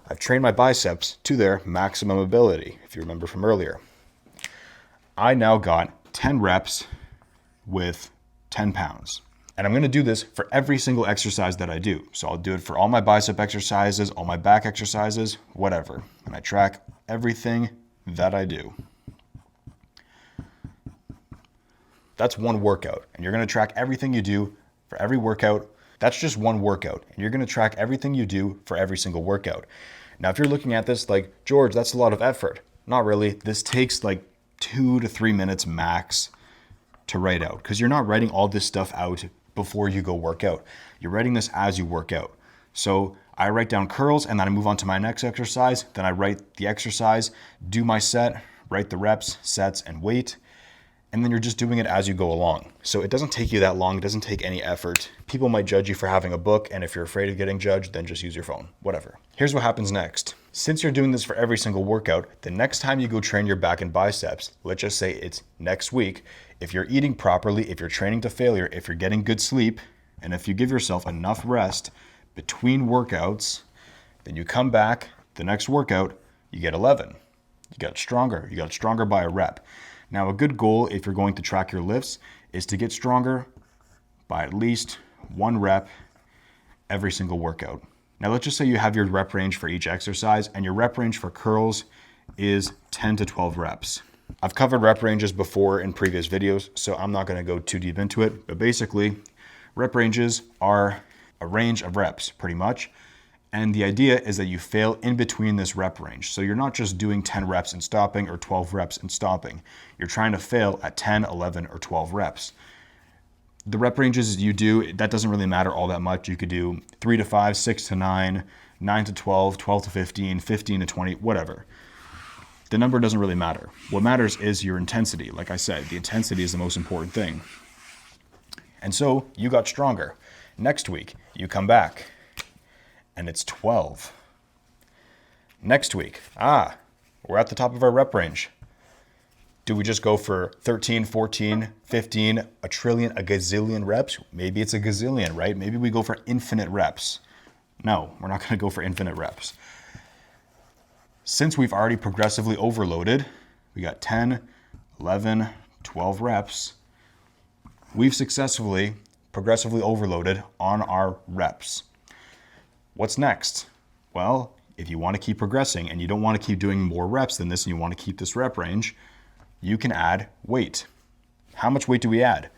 I've trained my biceps to their maximum ability, if you remember from earlier. I now got 10 reps with 10 pounds. And I'm gonna do this for every single exercise that I do. So I'll do it for all my bicep exercises, all my back exercises, whatever. And I track everything that I do. That's one workout. And you're gonna track everything you do for every workout. That's just one workout. And you're gonna track everything you do for every single workout. Now, if you're looking at this like, George, that's a lot of effort. Not really. This takes like 2 to 3 minutes max to write out, because you're not writing all this stuff out before you go work out. You're writing this as you work out. So I write down curls and then I move on to my next exercise. Then I write the exercise, do my set, write the reps, sets, and weight. And then you're just doing it as you go along. So it doesn't take you that long. It doesn't take any effort. People might judge you for having a book, and if you're afraid of getting judged, then just use your phone, whatever. Here's what happens next. Since you're doing this for every single workout, the next time you go train your back and biceps, let's just say it's next week, if you're eating properly, if you're training to failure, if you're getting good sleep, and if you give yourself enough rest between workouts, then you come back, the next workout, you get 11. You got stronger. You got stronger by a rep. Now, a good goal, if you're going to track your lifts, is to get stronger by at least 1 rep every single workout. Now, let's just say you have your rep range for each exercise, and your rep range for curls is 10 to 12 reps. I've covered rep ranges before in previous videos, so I'm not going to go too deep into it. But basically, rep ranges are a range of reps, pretty much. And the idea is that you fail in between this rep range. So you're not just doing 10 reps and stopping or 12 reps and stopping. You're trying to fail at 10, 11, or 12 reps. The rep ranges you do, that doesn't really matter all that much. You could do 3 to 5, 6 to 9, 9 to 12, 12 to 15, 15 to 20, whatever. The number doesn't really matter. What matters is your intensity. Like I said, the intensity is the most important thing. And so you got stronger. Next week, you come back and it's 12. Next week, we're at the top of our rep range. Do we just go for 13, 14, 15, a trillion, a gazillion reps? Maybe it's a gazillion, right? Maybe we go for infinite reps. No, we're not gonna go for infinite reps. Since we've already progressively overloaded, we got 10, 11, 12 reps, we've successfully progressively overloaded on our reps. What's next? Well, if you want to keep progressing and you don't want to keep doing more reps than this and you want to keep this rep range, you can add weight. How much weight do we add?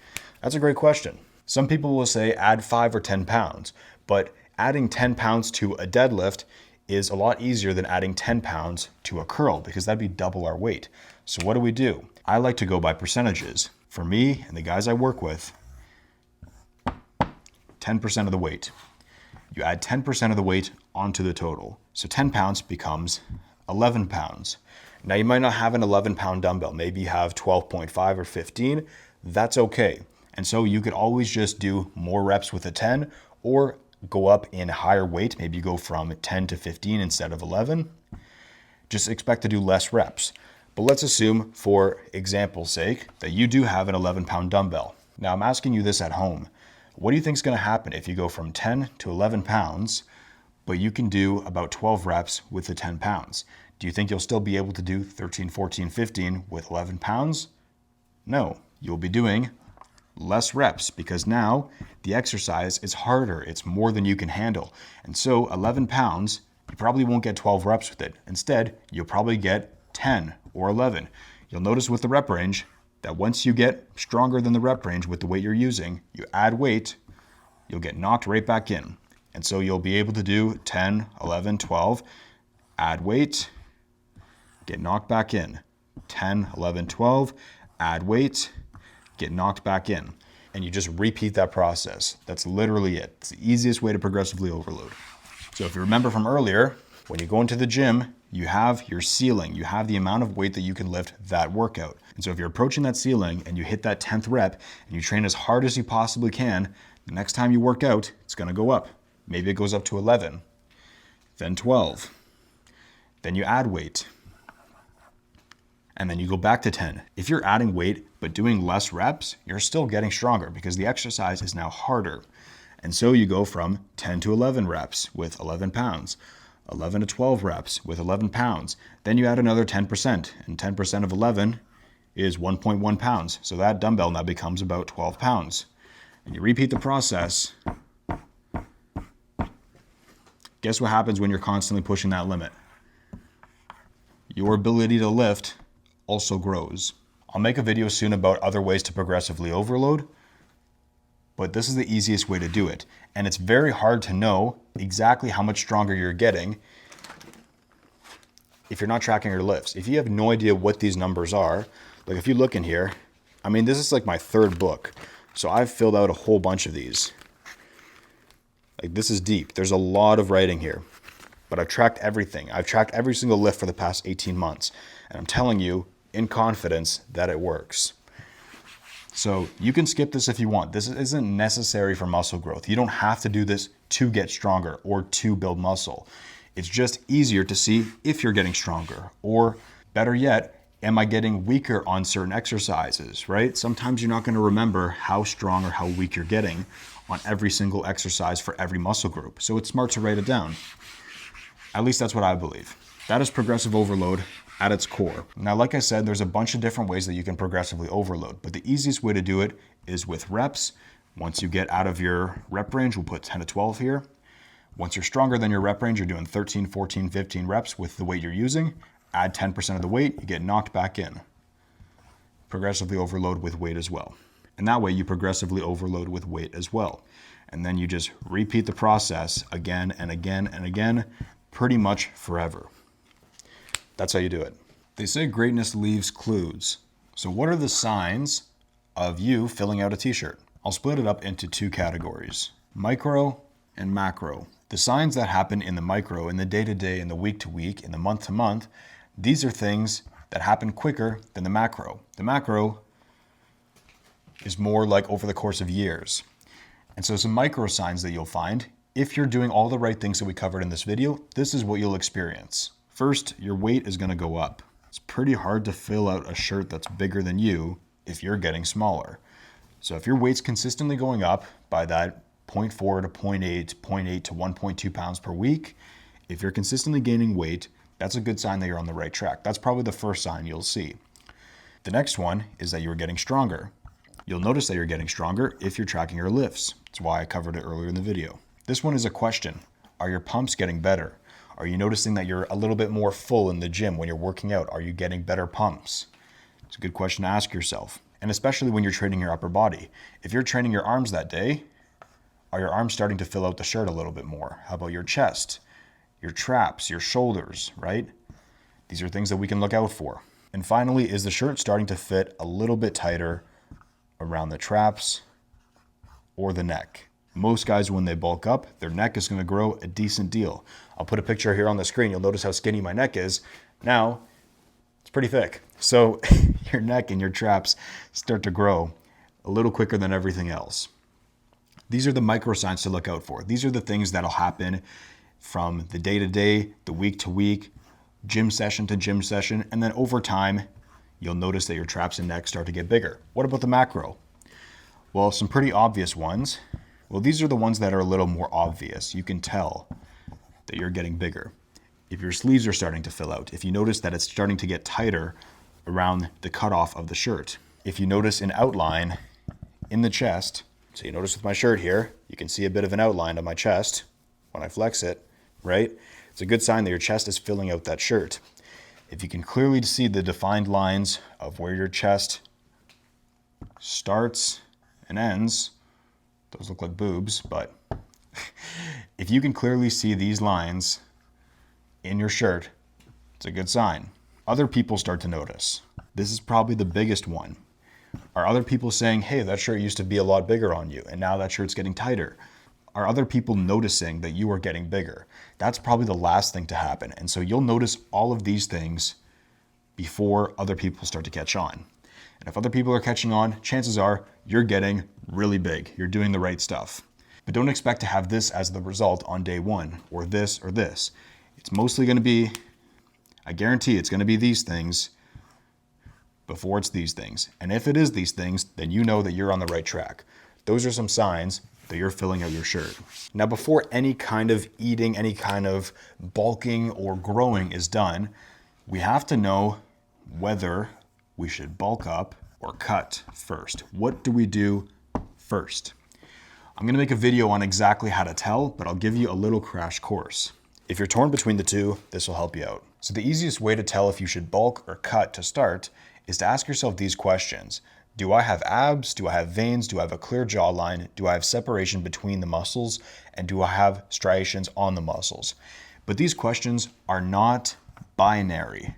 That's a great question. Some people will say add 5 or 10 pounds, but adding 10 pounds to a deadlift is a lot easier than adding 10 pounds to a curl, because that'd be double our weight. So what do? I like to go by percentages. For me and the guys I work with, 10% of the weight. You add 10% of the weight onto the total. So 10 pounds becomes 11 pounds. Now you might not have an 11-pound dumbbell. Maybe you have 12.5 or 15. That's okay. And so you could always just do more reps with a 10 or go up in higher weight. Maybe you go from 10 to 15 instead of 11. Just expect to do less reps. But let's assume, for example's sake, that you do have an 11-pound dumbbell. Now I'm asking you this at home. What do you think is going to happen if you go from 10 to 11 pounds, but you can do about 12 reps with the 10 pounds? Do you think you'll still be able to do 13, 14, 15 with 11 pounds? No, you'll be doing less reps because now the exercise is harder. It's more than you can handle. And so 11 pounds, you probably won't get 12 reps with it. Instead, you'll probably get 10 or 11. You'll notice with the rep range that once you get stronger than the rep range with the weight you're using, you add weight, you'll get knocked right back in. And so you'll be able to do 10, 11, 12, add weight, get knocked back in. 10, 11, 12, add weight, get knocked back in. And you just repeat that process. That's literally it. It's the easiest way to progressively overload. So if you remember from earlier, when you go into the gym, you have your ceiling. You have the amount of weight that you can lift that workout. And so if you're approaching that ceiling and you hit that 10th rep and you train as hard as you possibly can, the next time you work out, it's gonna go up. Maybe it goes up to 11, then 12. Then you add weight. and then you go back to 10. If you're adding weight but doing less reps, you're still getting stronger because the exercise is now harder. And so you go from 10 to 11 reps with 11 pounds, 11 to 12 reps with 11 pounds. Then you add another 10%, and 10% of 11 is 1.1 pounds. So that dumbbell now becomes about 12 pounds. And you repeat the process. Guess what happens when you're constantly pushing that limit? Your ability to lift also grows. I'll make a video soon about other ways to progressively overload, but this is the easiest way to do it. And it's very hard to know exactly how much stronger you're getting if you're not tracking your lifts. If you have no idea what these numbers are, like if you look in here, I mean, this is like my third book. So I've filled out a whole bunch of these. Like this is deep. There's a lot of writing here, but I've tracked everything. I've tracked every single lift for the past 18 months. And I'm telling you in confidence that it works. So you can skip this if you want. This isn't necessary for muscle growth. You don't have to do this to get stronger or to build muscle. It's just easier to see if you're getting stronger, or better yet, am I getting weaker on certain exercises, right? Sometimes you're not going to remember how strong or how weak you're getting on every single exercise for every muscle group. So it's smart to write it down. At least that's what I believe. That is progressive overload at its core. Now, like I said, there's a bunch of different ways that you can progressively overload, but the easiest way to do it is with reps. Once you get out of your rep range, we'll put 10 to 12 here. Once you're stronger than your rep range, you're doing 13, 14, 15 reps with the weight you're using. Add 10% of the weight, you get knocked back in. Progressively overload with weight as well. And that way you progressively overload with weight as well. And then you just repeat the process again and again and again, pretty much forever. That's how you do it. They say greatness leaves clues. So what are the signs of you filling out a t-shirt? I'll split it up into two categories, micro and macro. The signs that happen in the micro, in the day-to-day, in the week-to-week, in the month-to-month, these are things that happen quicker than the macro. The macro is more like over the course of years. And so some micro signs that you'll find, if you're doing all the right things that we covered in this video, this is what you'll experience. First, your weight is going to go up. It's pretty hard to fill out a shirt that's bigger than you if you're getting smaller. So if your weight's consistently going up by that 0.4 to 0.8, 0.8 to 1.2 pounds per week, if you're consistently gaining weight, that's a good sign that you're on the right track. That's probably the first sign you'll see. The next one is that you're getting stronger. You'll notice that you're getting stronger if you're tracking your lifts. That's why I covered it earlier in the video. This one is a question. Are your pumps getting better? Are you noticing that you're a little bit more full in the gym when you're working out? Are you getting better pumps? It's a good question to ask yourself. And especially when you're training your upper body. If you're training your arms that day, are your arms starting to fill out the shirt a little bit more? How about your chest, your traps, your shoulders, right? These are things that we can look out for. And finally, is the shirt starting to fit a little bit tighter around the traps or the neck? Most guys, when they bulk up, their neck is going to grow a decent deal. I'll put a picture here on the screen. You'll notice how skinny my neck is. Now, it's pretty thick. So your neck and your traps start to grow a little quicker than everything else. These are the micro signs to look out for. These are the things that'll happen from the day-to-day, the week-to-week, gym session to gym session, and then over time, you'll notice that your traps and neck start to get bigger. What about the macro? Well, some pretty obvious ones. Well, these are the ones that are a little more obvious. You can tell that you're getting bigger. If your sleeves are starting to fill out, if you notice that it's starting to get tighter around the cutoff of the shirt, if you notice an outline in the chest, so you notice with my shirt here, you can see a bit of an outline on my chest when I flex it, right? It's a good sign that your chest is filling out that shirt. If you can clearly see the defined lines of where your chest starts and ends, those look like boobs, but if you can clearly see these lines in your shirt, it's a good sign. Other people start to notice. This is probably the biggest one. Are other people saying, hey, that shirt used to be a lot bigger on you, and now that shirt's getting tighter? Are other people noticing that you are getting bigger? That's probably the last thing to happen. And so you'll notice all of these things before other people start to catch on. And if other people are catching on, chances are you're getting really big. You're doing the right stuff. But don't expect to have this as the result on day one, or this or this. It's mostly going to be, I guarantee it's going to be these things before it's these things. And if it is these things, then you know that you're on the right track. Those are some signs that you're filling out your shirt. Now, before any kind of eating, any kind of bulking or growing is done, we have to know whether we should bulk up or cut first. What do we do first? I'm gonna make a video on exactly how to tell, but I'll give you a little crash course. If you're torn between the two, this will help you out. So the easiest way to tell if you should bulk or cut to start is to ask yourself these questions. Do I have abs? Do I have veins? Do I have a clear jawline? Do I have separation between the muscles? And do I have striations on the muscles? But these questions are not binary.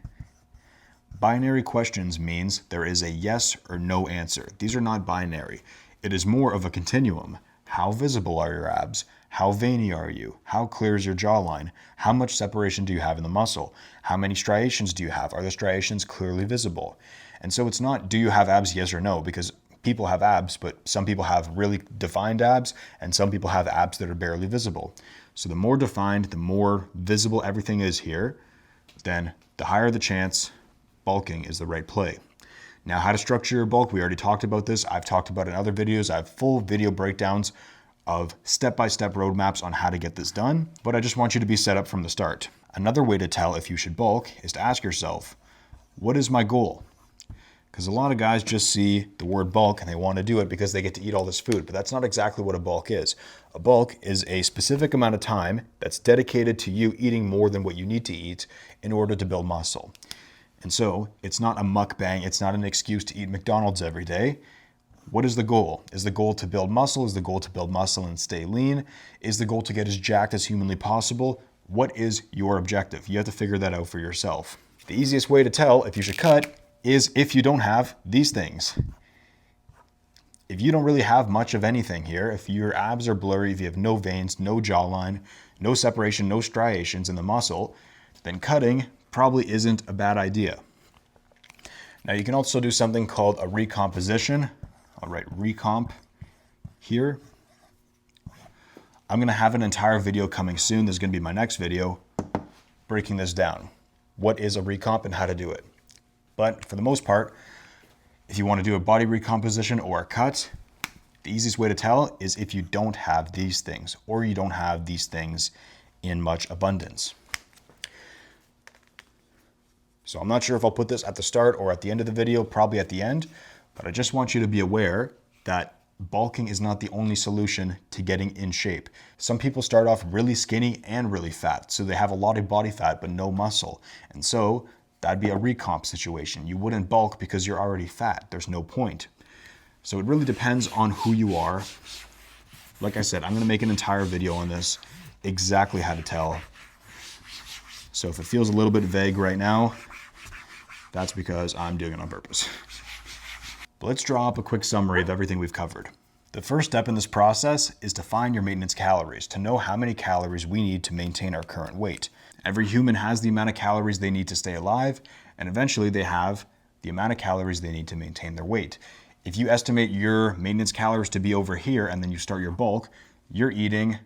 Binary questions means there is a yes or no answer. These are not binary. It is more of a continuum. How visible are your abs? How veiny are you? How clear is your jawline? How much separation do you have in the muscle? How many striations do you have? Are the striations clearly visible? And so it's not, do you have abs, yes or no? Because people have abs, but some people have really defined abs, and some people have abs that are barely visible. So the more defined, the more visible everything is here, then the higher the chance bulking is the right play. Now, how to structure your bulk, we already talked about this. I've talked about it in other videos. I have full video breakdowns of step-by-step roadmaps on how to get this done, but I just want you to be set up from the start. Another way to tell if you should bulk is to ask yourself, what is my goal? Because a lot of guys just see the word bulk and they want to do it because they get to eat all this food, but that's not exactly what a bulk is. A bulk is a specific amount of time that's dedicated to you eating more than what you need to eat in order to build muscle. And so it's not a mukbang, it's not an excuse to eat McDonald's every day. What is the goal? Is the goal to build muscle? Is the goal to build muscle and stay lean? Is the goal to get as jacked as humanly possible? What is your objective? You have to figure that out for yourself. The easiest way to tell if you should cut is if you don't have these things. If you don't really have much of anything here, if your abs are blurry, if you have no veins, no jawline, no separation, no striations in the muscle, then cutting probably isn't a bad idea. Now you can also do something called a recomposition. I'll write recomp here. I'm gonna have an entire video coming soon. This is gonna be my next video, breaking this down. What is a recomp and how to do it? But for the most part, if you wanna do a body recomposition or a cut, the easiest way to tell is if you don't have these things or you don't have these things in much abundance. So I'm not sure if I'll put this at the start or at the end of the video, probably at the end, but I just want you to be aware that bulking is not the only solution to getting in shape. Some people start off really skinny and really fat, so they have a lot of body fat but no muscle. And so that'd be a recomp situation. You wouldn't bulk because you're already fat. There's no point. So it really depends on who you are. Like I said, I'm gonna make an entire video on this, exactly how to tell. So if it feels a little bit vague right now, that's because I'm doing it on purpose. But let's draw up a quick summary of everything we've covered. The first step in this process is to find your maintenance calories, to know how many calories we need to maintain our current weight. Every human has the amount of calories they need to stay alive, and eventually they have the amount of calories they need to maintain their weight. If you estimate your maintenance calories to be over here and then you start your bulk, you're eating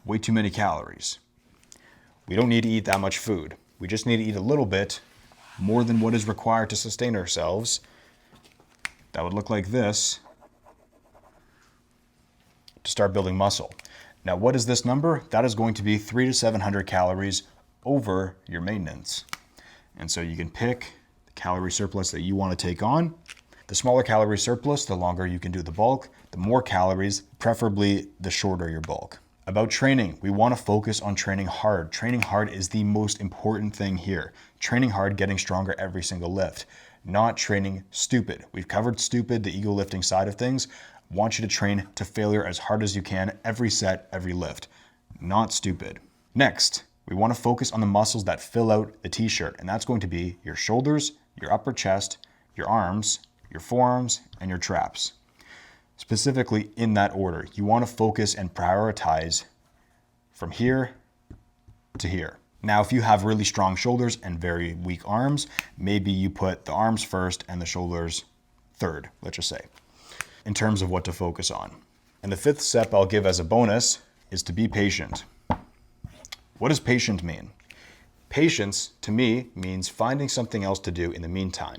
way too many calories. We don't need to eat that much food. We just need to eat a little bit more than what is required to sustain ourselves. That would look like this to start building muscle. Now, what is this number? That is going to be 300 to 700 calories over your maintenance. And so you can pick the calorie surplus that you want to take on. The smaller calorie surplus, the longer you can do the bulk, the more calories, preferably the shorter your bulk. About training, we want to focus on training hard. Training hard is the most important thing here. Training hard, getting stronger every single lift, not training stupid. We've covered stupid, the ego lifting side of things. I want you to train to failure as hard as you can, every set, every lift, not stupid. Next, we want to focus on the muscles that fill out the t-shirt, and that's going to be your shoulders, your upper chest, your arms, your forearms, and your traps. Specifically in that order. You want to focus and prioritize from here to here. Now, if you have really strong shoulders and very weak arms, maybe you put the arms first and the shoulders third, let's just say, in terms of what to focus on. And the fifth step I'll give as a bonus is to be patient. What does patient mean? Patience, to me, means finding something else to do in the meantime.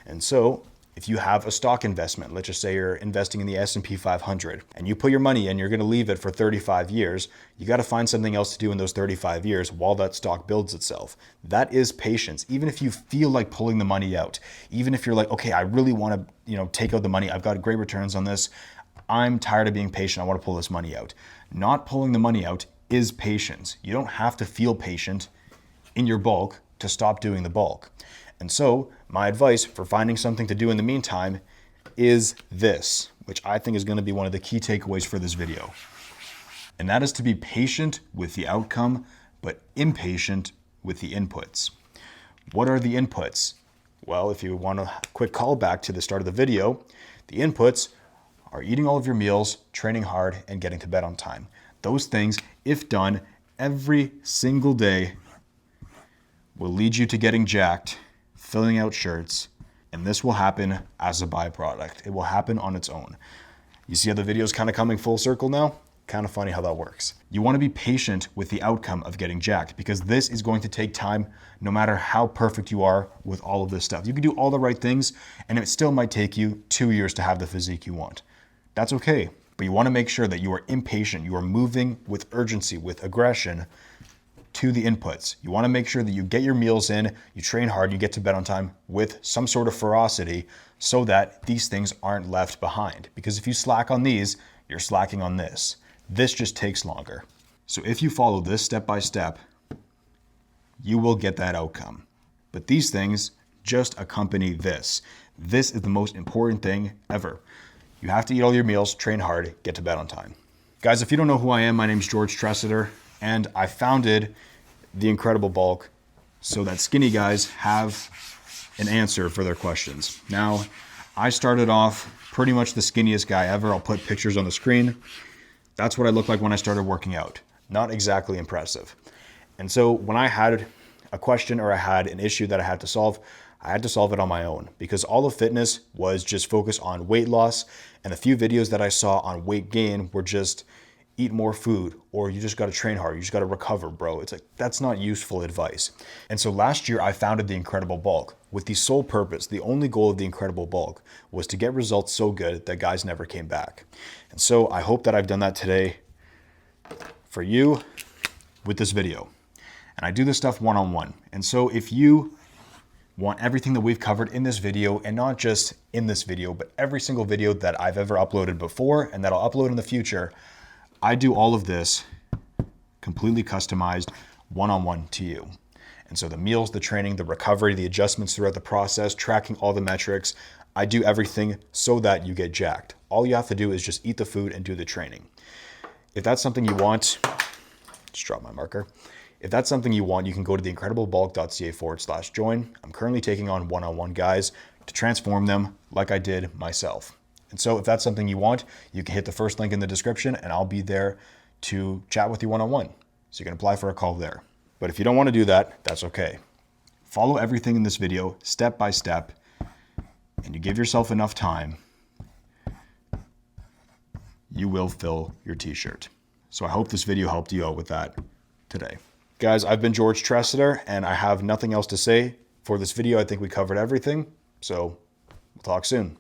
And so, if you have a stock investment, let's just say you're investing in the S&P 500, and you put your money in, you're going to leave it for 35 years, you got to find something else to do in those 35 years while that stock builds itself. That is patience. Even if you feel like pulling the money out, even if you're like, okay, I really want to, take out the money, I've got great returns on this, I'm tired of being patient, I want to pull this money out. Not pulling the money out is patience. You don't have to feel patient in your bulk to stop doing the bulk. And so my advice for finding something to do in the meantime is this, which I think is going to be one of the key takeaways for this video. And that is to be patient with the outcome, but impatient with the inputs. What are the inputs? Well, if you want a quick call back to the start of the video, the inputs are eating all of your meals, training hard, and getting to bed on time. Those things, if done every single day, will lead you to getting jacked, filling out shirts, and this will happen as a byproduct. It will happen on its own. You see how the video is kind of coming full circle now? Kind of funny how that works. You want to be patient with the outcome of getting jacked because this is going to take time no matter how perfect you are with all of this stuff. You can do all the right things and it still might take you 2 years to have the physique you want. That's okay, but you want to make sure that you are impatient. You are moving with urgency, with aggression to the inputs. You want to make sure that you get your meals in, you train hard, you get to bed on time with some sort of ferocity so that these things aren't left behind. Because if you slack on these, you're slacking on this. This just takes longer. So if you follow this step by step, you will get that outcome. But these things just accompany this. This is the most important thing ever. You have to eat all your meals, train hard, get to bed on time. Guys, if you don't know who I am, my name is George Tressiter, and I founded The Incredible Bulk so that skinny guys have an answer for their questions. Now, I started off pretty much the skinniest guy ever. I'll put pictures on the screen. That's what I looked like when I started working out. Not exactly impressive. And so when I had a question or I had an issue that I had to solve it on my own because all of fitness was just focused on weight loss, and the few videos that I saw on weight gain were just eat more food, or you just got to train hard, you just got to recover, bro. It's like, that's not useful advice. And so last year I founded The Incredible Bulk with the sole purpose, the only goal of The Incredible Bulk was to get results so good that guys never came back. And so I hope that I've done that today for you with this video. And I do this stuff one-on-one. And so if you want everything that we've covered in this video, and not just in this video, but every single video that I've ever uploaded before and that I'll upload in the future, I do all of this completely customized one-on-one to you. And so the meals, the training, the recovery, the adjustments throughout the process, tracking all the metrics, I do everything so that you get jacked. All you have to do is just eat the food and do the training. If that's something you want, just drop my marker. If that's something you want, you can go to theincrediblebulk.ca/join. I'm currently taking on one-on-one guys to transform them like I did myself. And so if that's something you want, you can hit the first link in the description and I'll be there to chat with you one-on-one. So you can apply for a call there. But if you don't want to do that, that's okay. Follow everything in this video step by step, and you give yourself enough time, you will fill your t-shirt. So I hope this video helped you out with that today. Guys, I've been George Tressiter and I have nothing else to say for this video. I think we covered everything. So we'll talk soon.